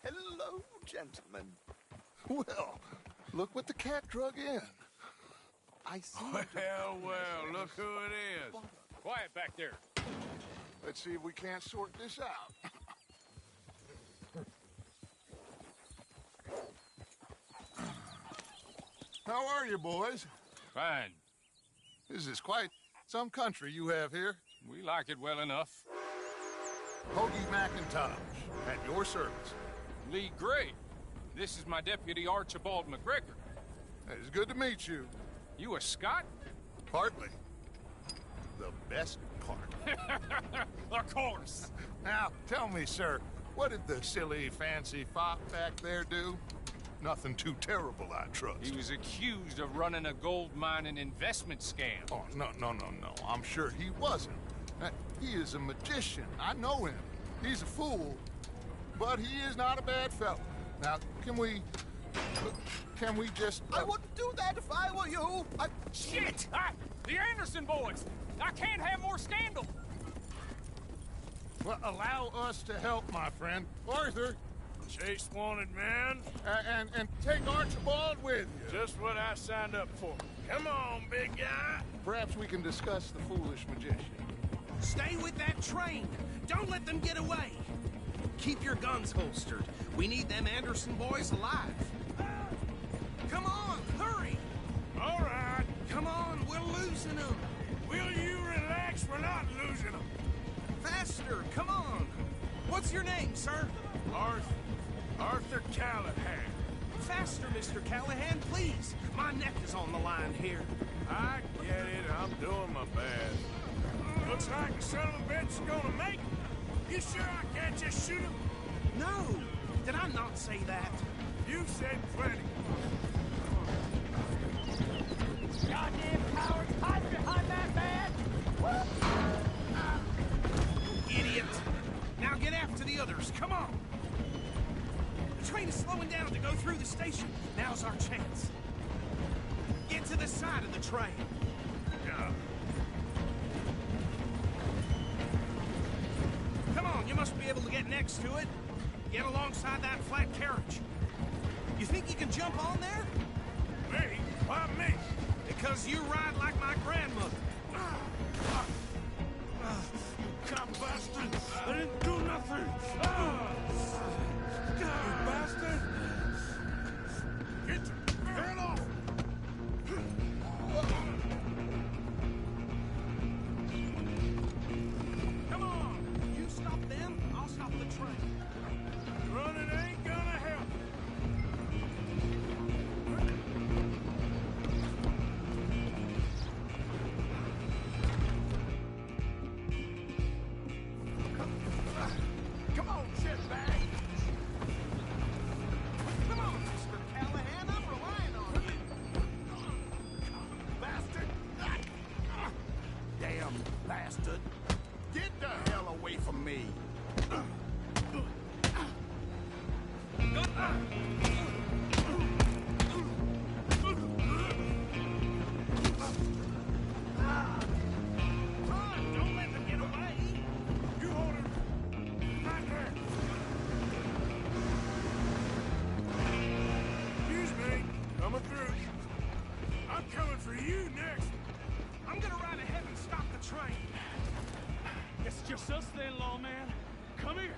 Hello, gentlemen. Well, look what the cat drug in. I see. Well, look who it is. Quiet back there. Let's see if we can't sort this out. How are you, boys? Fine. This is quite some country you have here. We like it well enough. Hoagie McIntosh, at your service. Lee Gray. This is my deputy, Archibald McGregor. It's good to meet you. You a Scot? Partly. The best part. Of course. Now, tell me, sir, what did the silly, fancy fop back there do? Nothing too terrible, I trust. He was accused of running a gold mining investment scam. Oh, no. I'm sure he wasn't. He is a magician. I know him. He's a fool, but he is not a bad fellow. Now, can we just... I wouldn't do that if I were you. Shit! The Anderson boys! I can't have more scandal! Well, allow us to help, my friend. Arthur, Chase wanted man. and take Archibald with you. Just what I signed up for. Come on, big guy. Perhaps we can discuss the foolish magician. Stay with that train. Don't let them get away. Keep your guns holstered. We need them Anderson boys alive. Come on, hurry! All right. Come on, we're losing them. Will you relax? We're not losing them. Faster, come on. What's your name, sir? Arthur Callahan. Faster, Mr. Callahan, please. My neck is on the line here. I get it. I'm doing my best. Looks like the son of a bitch is gonna make it. You sure I can't just shoot him? No. Did I not say that? You said plenty. Goddamn cowards, hide behind that man! Idiot. Now get after the others. Come on. The train is slowing down to go through the station. Now's our chance. Get to the side of the train. Come on, you must be able to get next to it. Get alongside that flat carriage. You think you can jump on there? Me? Why me? Because you ride like my grandmother. You cop bastard! I didn't do nothing! You bastard! Get your head off! Come on! You stop them, I'll stop the train. Running ain't gonna help. Come on, shitbag! Come on, Mr. Callahan, I'm relying on you. Bastard! Damn bastard! Get the hell away from me! Run! Don't let them get away! You hold him right there. Excuse me. Coming through. I'm coming for you next. I'm gonna ride ahead and stop the train. It's just us then, lawman. Come here.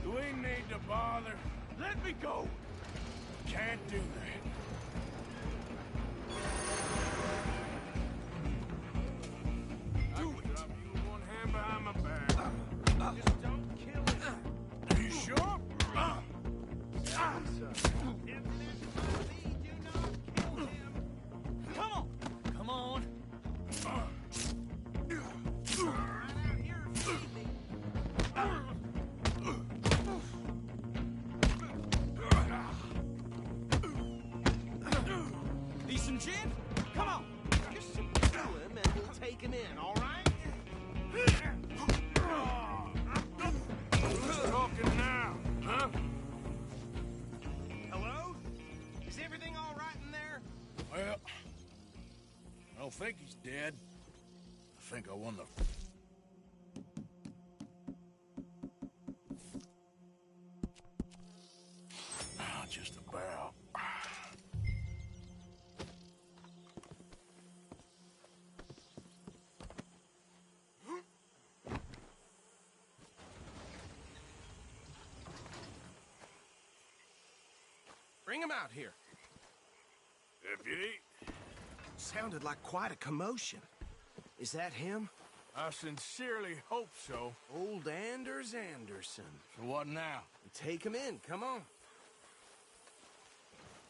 Do we need to bother? Let me go. Can't do that. Do it. Drop you with one hand behind my back. Just don't kill him. Are you sure? Come on! Come on! Right out here, feed me. Need some gin? Come on! Just subdue him and we'll take him in, all right? Who's talking now, huh? Hello? Is everything all right in there? Well, I don't think he's dead. I think I won the... Just about. Bring him out here. Deputy, Sounded like quite a commotion. Is that him? I sincerely hope so. Old Anders Anderson. So what now? Take him in, come on.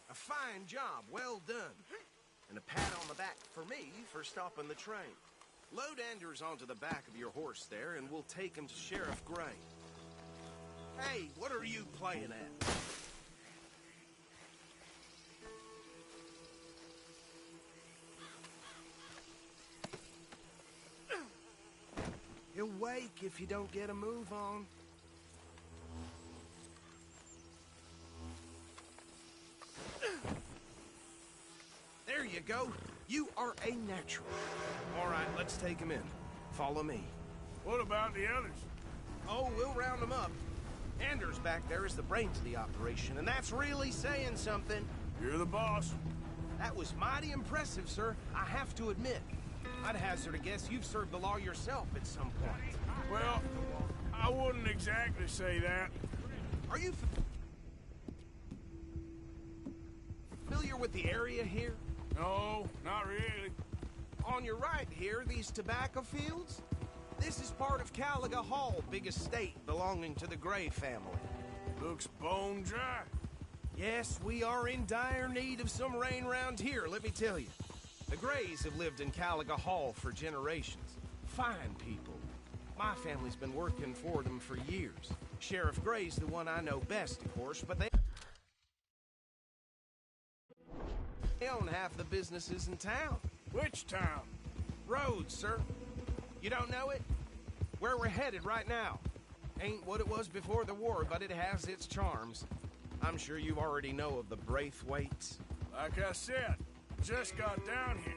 A fine job, well done. And a pat on the back for me for stopping the train. Load Anders onto the back of your horse there, and we'll take him to Sheriff Gray. Hey, what are you playing at? He'll wake if you don't get a move on. There you go. You are a natural. All right, let's take him in. Follow me. What about the others? Oh, we'll round them up. Anders back there is the brains of the operation, and that's really saying something. You're the boss. That was mighty impressive, sir. I have to admit. I'd hazard a guess you've served the law yourself at some point. Well, I wouldn't exactly say that. Are you familiar with the area here? No, not really. On your right here, these tobacco fields? This is part of Caliga Hall, big estate belonging to the Gray family. Looks bone dry. Yes, we are in dire need of some rain round here, let me tell you. The Grays have lived in Caliga Hall for generations. Fine people. My family's been working for them for years. Sheriff Gray's the one I know best, of course, but they own half the businesses in town. Which town? Rhodes, sir. You don't know it? Where we're headed right now. Ain't what it was before the war, but it has its charms. I'm sure you already know of the Braithwaites. Like I said, just got down here.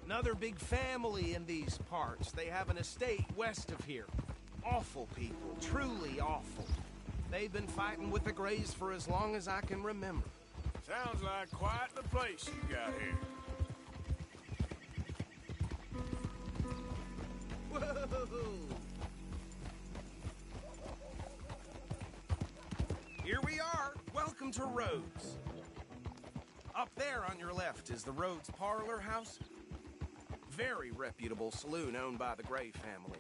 Another big family in these parts. They have an estate west of here. Awful people, truly awful. They've been fighting with the Grays for as long as I can remember. Sounds like quite the place you got here. Whoa! Here we are. Welcome to Rhodes. Up there on your left is the Rhodes Parlor House. Very reputable saloon owned by the Gray family.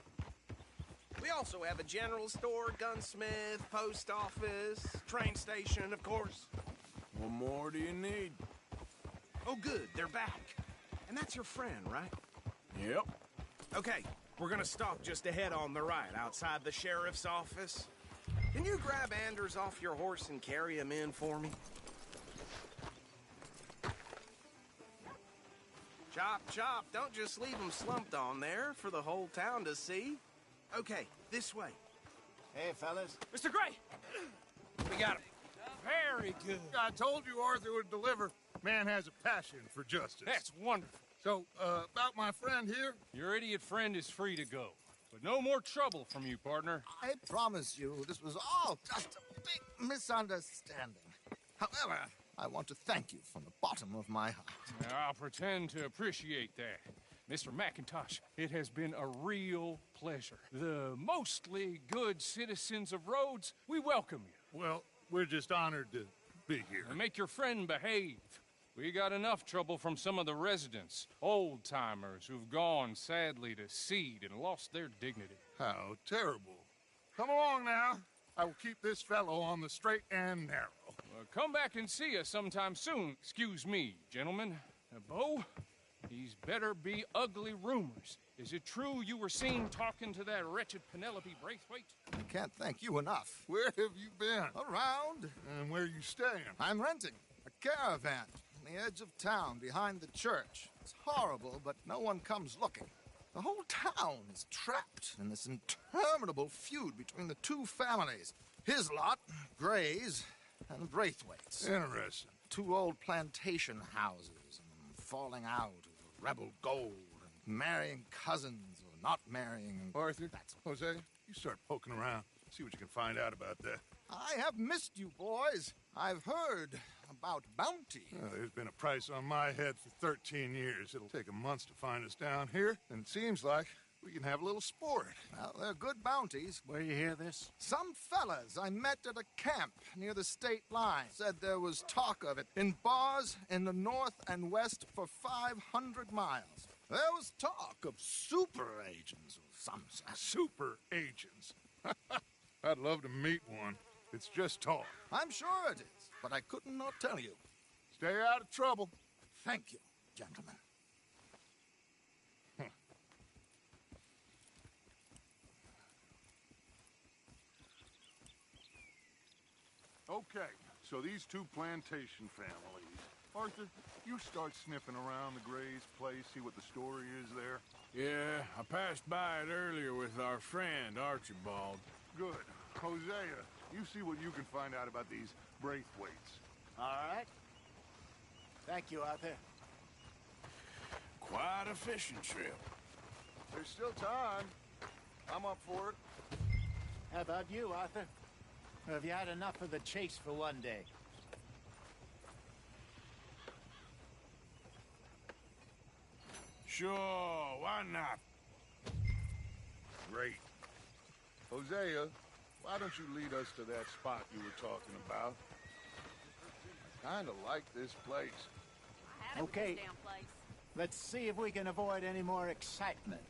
We also have a general store, gunsmith, post office, train station, of course. What more do you need? Oh, good. They're back. And that's your friend, right? Yep. Okay, we're gonna stop just ahead on the right, outside the sheriff's office. Can you grab Anders off your horse and carry him in for me? Chop, chop. Don't just leave him slumped on there for the whole town to see. Okay, this way. Hey, fellas. Mr. Gray! We got him. Very good. I told you Arthur would deliver. Man has a passion for justice. That's wonderful. So, about my friend here? Your idiot friend is free to go. But no more trouble from you, partner. I promise you, this was all just a big misunderstanding. However, I want to thank you from the bottom of my heart. I'll pretend to appreciate that. Mr. McIntosh, it has been a real pleasure. The mostly good citizens of Rhodes, we welcome you. Well, we're just honored to be here. And make your friend behave. We got enough trouble from some of the residents, old-timers who've gone, sadly, to seed and lost their dignity. How terrible. Come along now. I will keep this fellow on the straight and narrow. Come back and see us sometime soon. Excuse me, gentlemen. Bo, these better be ugly rumors. Is it true you were seen talking to that wretched Penelope Braithwaite? I can't thank you enough. Where have you been? Around. And where are you staying? I'm renting a caravan on the edge of town behind the church. It's horrible, but no one comes looking. The whole town is trapped in this interminable feud between the two families. His lot, Gray's, and Braithwaite's. Interesting. Two old plantation houses, and falling out over rebel gold, and marrying cousins or not marrying. Arthur, Jose, you start poking around. See what you can find out about that. I have missed you, boys. I've heard about bounty. Well, there's been a price on my head for 13 years. It'll take a month to find us down here, and it seems like we can have a little sport. Well, they're good bounties. Where you hear this? Some fellas I met at a camp near the state line said there was talk of it in bars in the north and west for 500 miles. There was talk of super agents or some such. Super agents. I'd love to meet one. It's just talk. I'm sure it is, but I couldn't not tell you. Stay out of trouble. Thank you, gentlemen. Okay, so these two plantation families. Arthur, you start sniffing around the Gray's place, see what the story is there. Yeah, I passed by it earlier with our friend, Archibald. Good. Hosea, you see what you can find out about these Braithwaites. All right. Thank you, Arthur. Quite a fishing trip. There's still time. I'm up for it. How about you, Arthur? Or have you had enough of the chase for one day? Sure, why not? Great. Hosea, why don't you lead us to that spot you were talking about? I kinda like this place. Okay. Let's see if we can avoid any more excitement.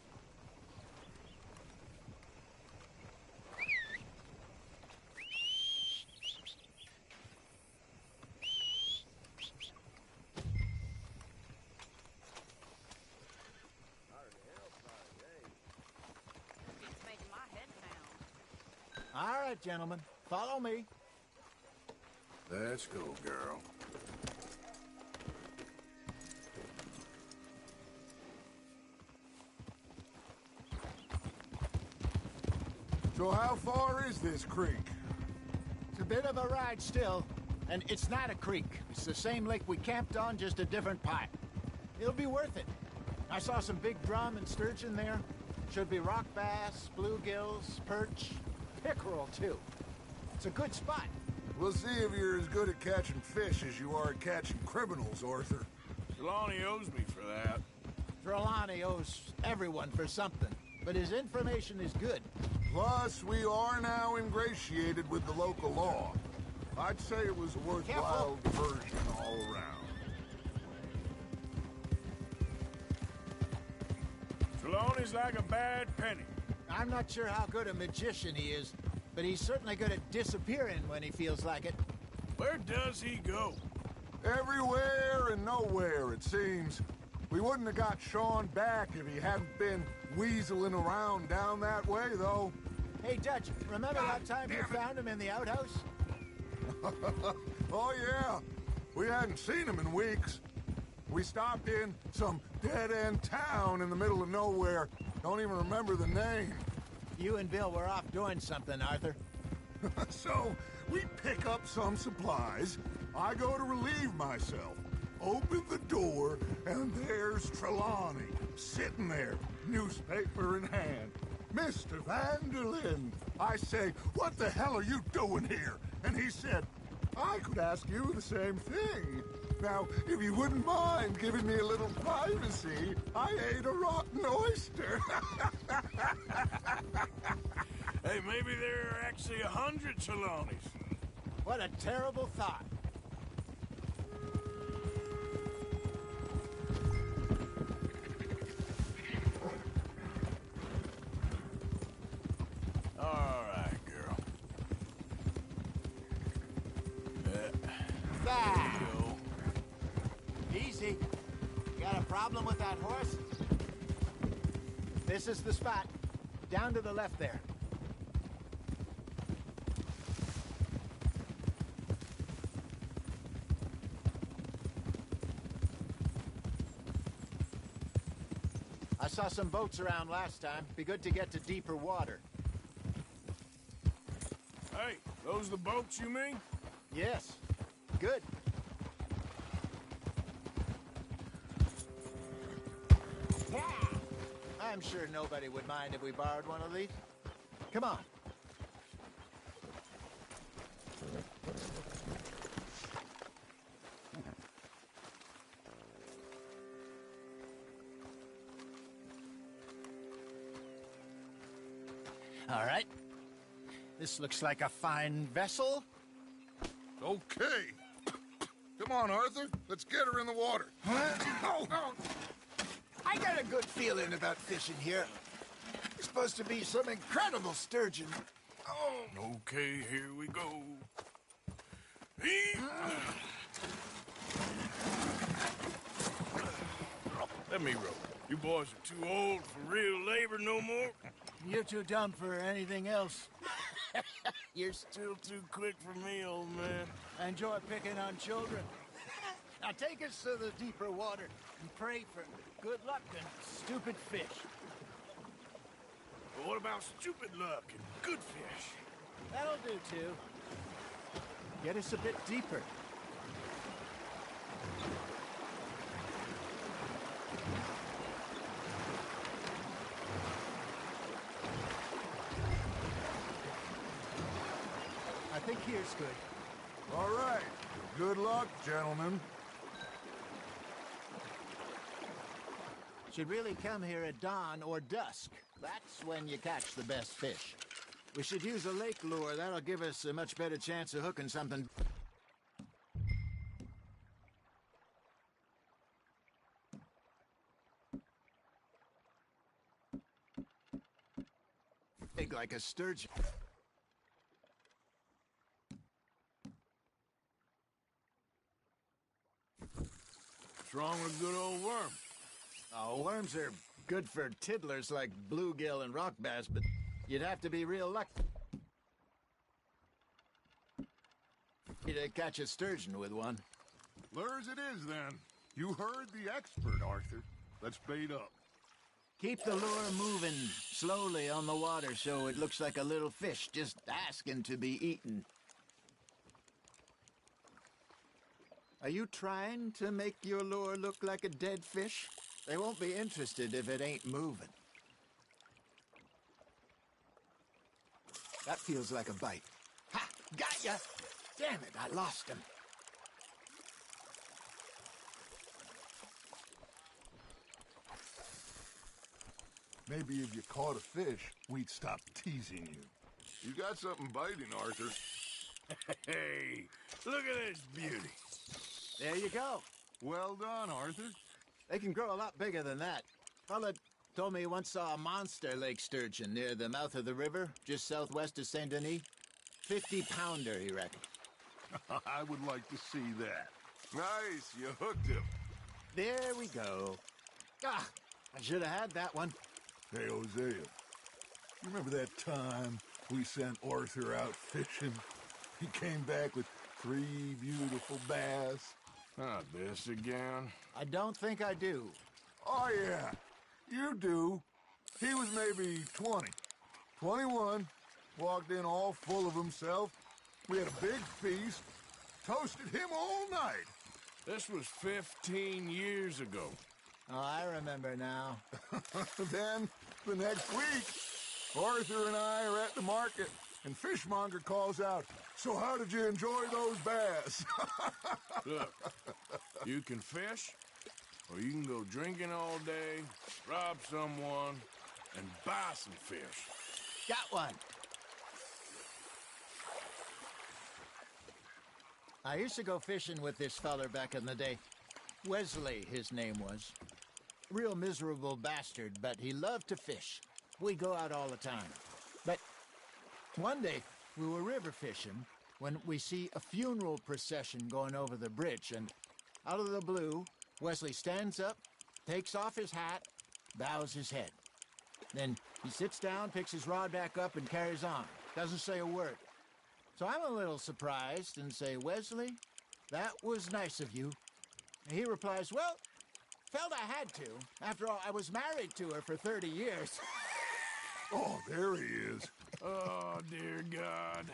All right, gentlemen. Follow me. Let's go, girl. So how far is this creek? It's a bit of a ride still, and it's not a creek. It's the same lake we camped on, just a different part. It'll be worth it. I saw some big drum and sturgeon there. Should be rock bass, bluegills, perch, pickerel, too. It's a good spot. We'll see if you're as good at catching fish as you are at catching criminals, Arthur. Trelawney owes me for that. Trelawney owes everyone for something, but his information is good. Plus, we are now ingratiated with the local law. I'd say it was a worthwhile diversion all around. Trelawney's like a bad penny. I'm not sure how good a magician he is, but he's certainly good at disappearing when he feels like it. Where does he go? Everywhere and nowhere, it seems. We wouldn't have got Sean back if he hadn't been weaseling around down that way, though. Hey, Dutch, remember that time you found him in the outhouse? Oh, yeah. We hadn't seen him in weeks. We stopped in some dead-end town in the middle of nowhere. Don't even remember the name. You and Bill were off doing something, Arthur. So, we pick up some supplies. I go to relieve myself. Open the door, and there's Trelawney, sitting there, newspaper in hand. Mr. Vanderlyn. I say, what the hell are you doing here? And he said, I could ask you the same thing. Now, if you wouldn't mind giving me a little privacy, I ate a rotten oyster. Hey, maybe there are actually 100 Trelawneys. What a terrible thought. All right, girl. Easy. Got a problem with that horse? This is the spot. Down to the left there. I saw some boats around last time. Be good to get to deeper water. Hey, those the boats you mean? Yes. Good. I'm sure nobody would mind if we borrowed one of these. Come on. All right. This looks like a fine vessel. Okay. Come on, Arthur. Let's get her in the water. I got a good feeling about fishing here. It's supposed to be some incredible sturgeon. Okay, here we go. Let me rope. You boys are too old for real labor no more. You're too dumb for anything else. You're still too quick for me, old man. I enjoy picking on children. Now take us to the deeper water and pray for good luck and stupid fish. But what about stupid luck and good fish? That'll do, too. Get us a bit deeper. I think here's good. All right. Good luck, gentlemen. Should really come here at dawn or dusk. That's when you catch the best fish. We should use a lake lure. That'll give us a much better chance of hooking something. Big like a sturgeon. What's wrong with a good old worm? Oh, worms are good for tiddlers like bluegill and rock bass, but you'd have to be real lucky to catch a sturgeon with one. Lures it is, then. You heard the expert, Arthur. Let's bait up. Keep the lure moving slowly on the water so it looks like a little fish just asking to be eaten. Are you trying to make your lure look like a dead fish? They won't be interested if it ain't moving. That feels like a bite. Ha! Got ya! Damn it, I lost him. Maybe if you caught a fish, we'd stop teasing you. You got something biting, Arthur. Hey, look at this beauty. There you go. Well done, Arthur. They can grow a lot bigger than that. Fella told me he once saw a monster lake sturgeon near the mouth of the river, just southwest of Saint Denis. 50-pounder, he reckoned. I would like to see that. Nice, you hooked him. There we go. Ah, I should have had that one. Hey, Hosea, you remember that time we sent Arthur out fishing? He came back with 3 beautiful bass. Not this again. I don't think I do. Oh, yeah, you do. He was maybe 20, 21, walked in all full of himself. We had a big feast, toasted him all night. This was 15 years ago. Oh, I remember now. Then, the next week, Arthur and I are at the market, and Fishmonger calls out, "So how did you enjoy those bass?" Look, you can fish, or you can go drinking all day, rob someone, and buy some fish. Got one. I used to go fishing with this feller back in the day. Wesley, his name was. Real miserable bastard, but he loved to fish. We'd go out all the time. But one day, we were river fishing when we see a funeral procession going over the bridge, and out of the blue, Wesley stands up, takes off his hat, bows his head. Then he sits down, picks his rod back up, and carries on. Doesn't say a word. So I'm a little surprised and say, "Wesley, that was nice of you." And he replies, "Well, felt I had to. After all, I was married to her for 30 years. Oh, there he is. Oh, dear God.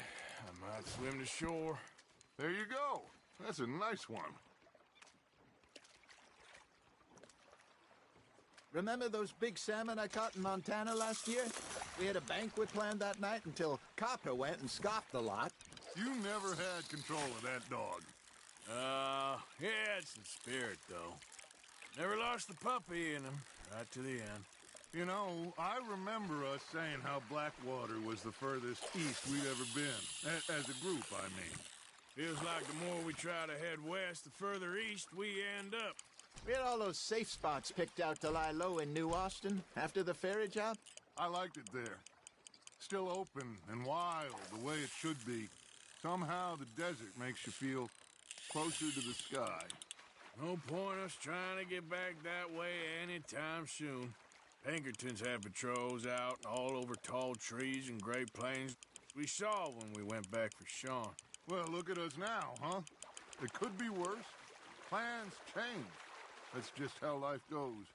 I might swim to shore. There you go. That's a nice one. Remember those big salmon I caught in Montana last year? We had a banquet planned that night until Copper went and scoffed the lot. You never had control of that dog. He had some spirit, though. Never lost the puppy in him, right to the end. You know, I remember us saying how Blackwater was the furthest east we'd ever been. As a group, I mean. Feels like the more we try to head west, the further east we end up. We had all those safe spots picked out to lie low in New Austin after the ferry job. I liked it there. Still open and wild, the way it should be. Somehow the desert makes you feel closer to the sky. No point us trying to get back that way anytime soon. Pinkertons had patrols out all over tall trees and Great Plains. We saw when we went back for Sean. Well, look at us now, huh? It could be worse. Plans change. That's just how life goes.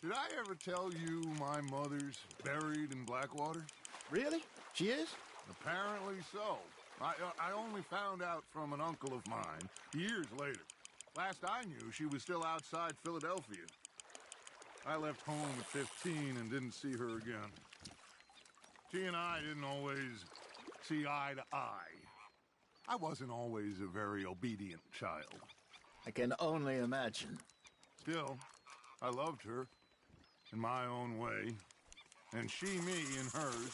Did I ever tell you my mother's buried in Blackwater? Really? She is? Apparently so. I only found out from an uncle of mine years later. Last I knew, she was still outside Philadelphia. I left home at 15 and didn't see her again. She and I didn't always see eye to eye. I wasn't always a very obedient child. I can only imagine. Still, I loved her in my own way, and she me in hers.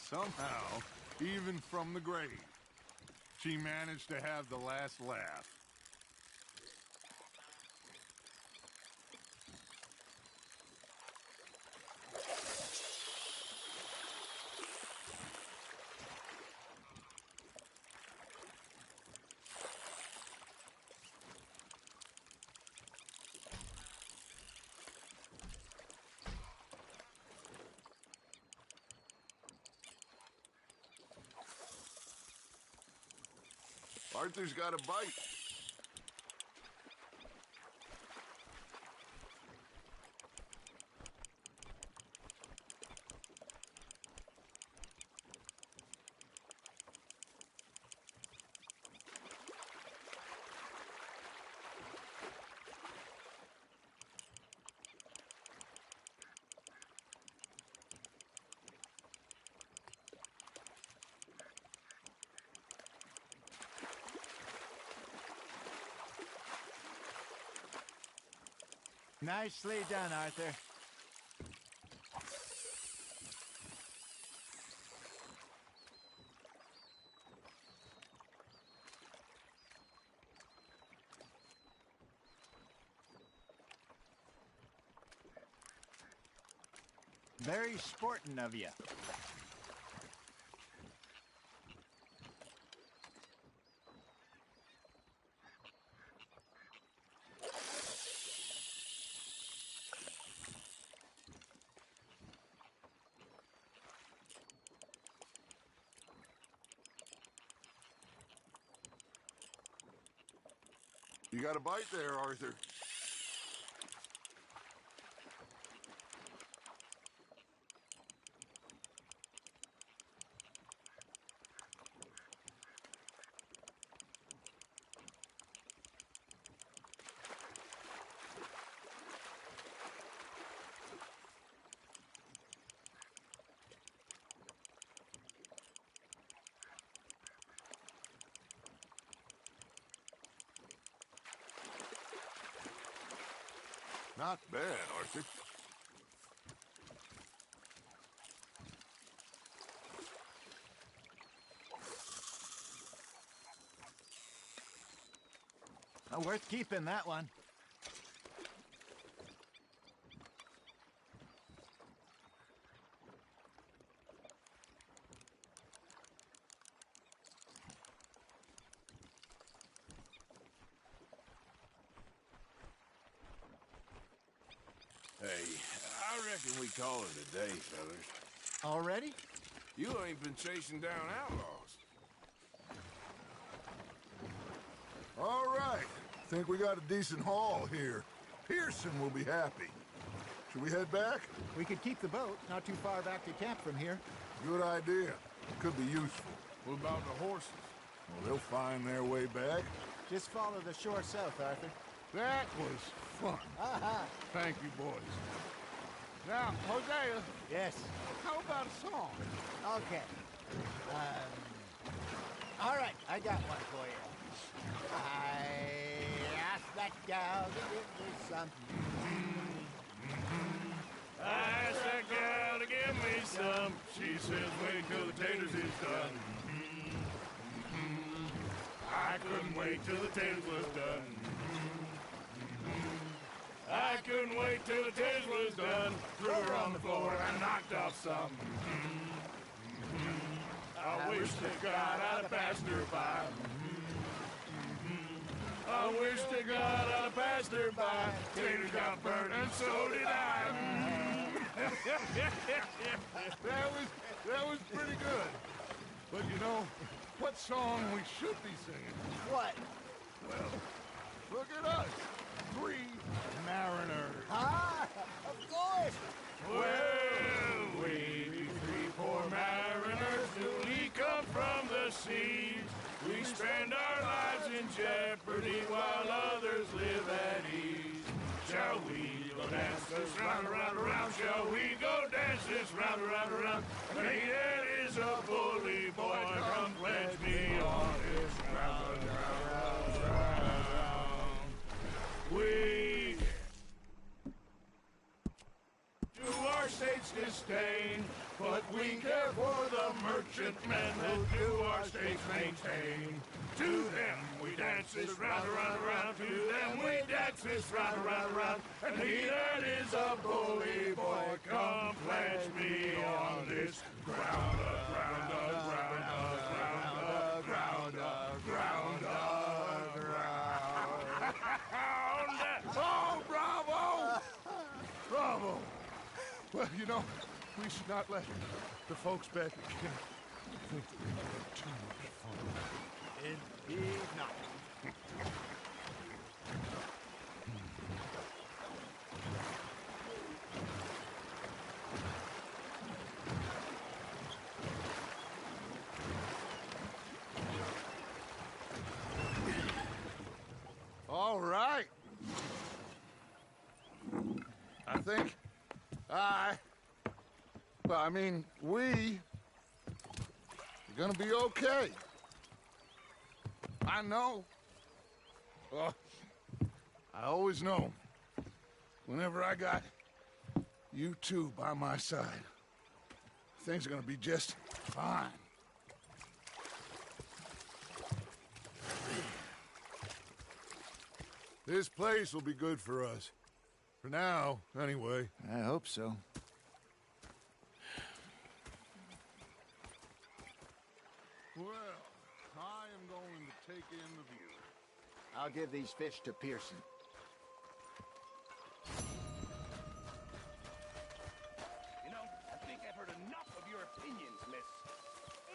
Somehow, even from the grave, she managed to have the last laugh. Arthur's got a bite. Nicely done, Arthur. Very sporting of you. You got a bite there, Arthur. Not bad, Arthur. Worth keeping, that one. Hey, I reckon we call it a day, fellas. Already? You ain't been chasing down outlaws. All right. Think we got a decent haul here. Pearson will be happy. Should we head back? We could keep the boat, not too far back to camp from here. Good idea. Could be useful. What about the horses? Well, they'll find their way back. Just follow the shore south, Arthur. That was fun. Thank you, boys. Now, Hosea. Yes. How about a song? Okay. All right, I got one for you. I asked that gal to give me something. I asked that gal to give me some. She says, wait till the taters is done. I couldn't wait till the taters was done. I couldn't wait till the taters was done. Threw her on the floor and knocked off some. I wish to God I'd passed her by. I wish to God I'd passed her by. Tater got burned and so did I. that was pretty good. But you know, what song we should be singing? What? Well, look at us. 3 mariners. Ah, of course. Well, we be 3 poor mariners newly come from the seas. We spend our lives in jeopardy while others live at ease. Shall we go dance this round, around, around? Shall we go dance this round, around, around? It is a bully boy, come pledge me on this round, round, round. We to our state's disdain, but we care for the merchantmen who do our states maintain. To them we dance this round, around, around. To them we dance this round, around, around. And he that is a bully boy, come pledge me on this ground, ground, ground, ground, ground, ground, ground. Oh, bravo! Bravo! Well, you know, we should not let the folks back again think that we had too much fun. Indeed not. All right. I think we are gonna be okay. I know. I always know. Whenever I got you two by my side, things are gonna be just fine. This place will be good for us. For now, anyway. I hope so. Well, I am going to take in the view. I'll give these fish to Pearson. You know, I think I've heard enough of your opinions, miss.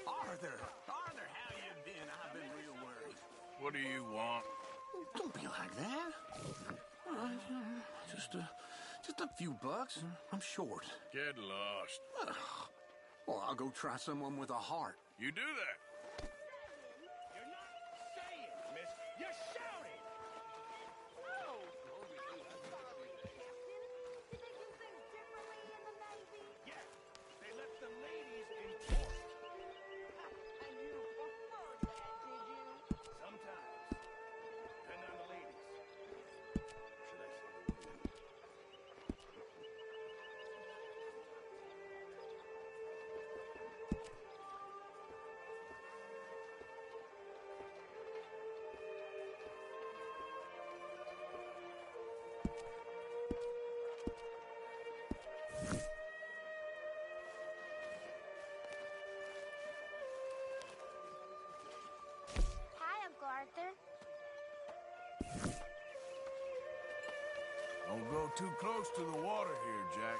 Arthur, how you been? I've been real worried. What do you want? Don't be like that. All right, just a few bucks. I'm short. Get lost. Well, I'll go try someone with a heart. You do that. You're not saying, miss. You're shouting. No. Yes, they let the ladies in port. And you preferred that, did you? Sometimes. Depending on the ladies. Should I say the women? Hi, Uncle Arthur. Don't go too close to the water here, Jack.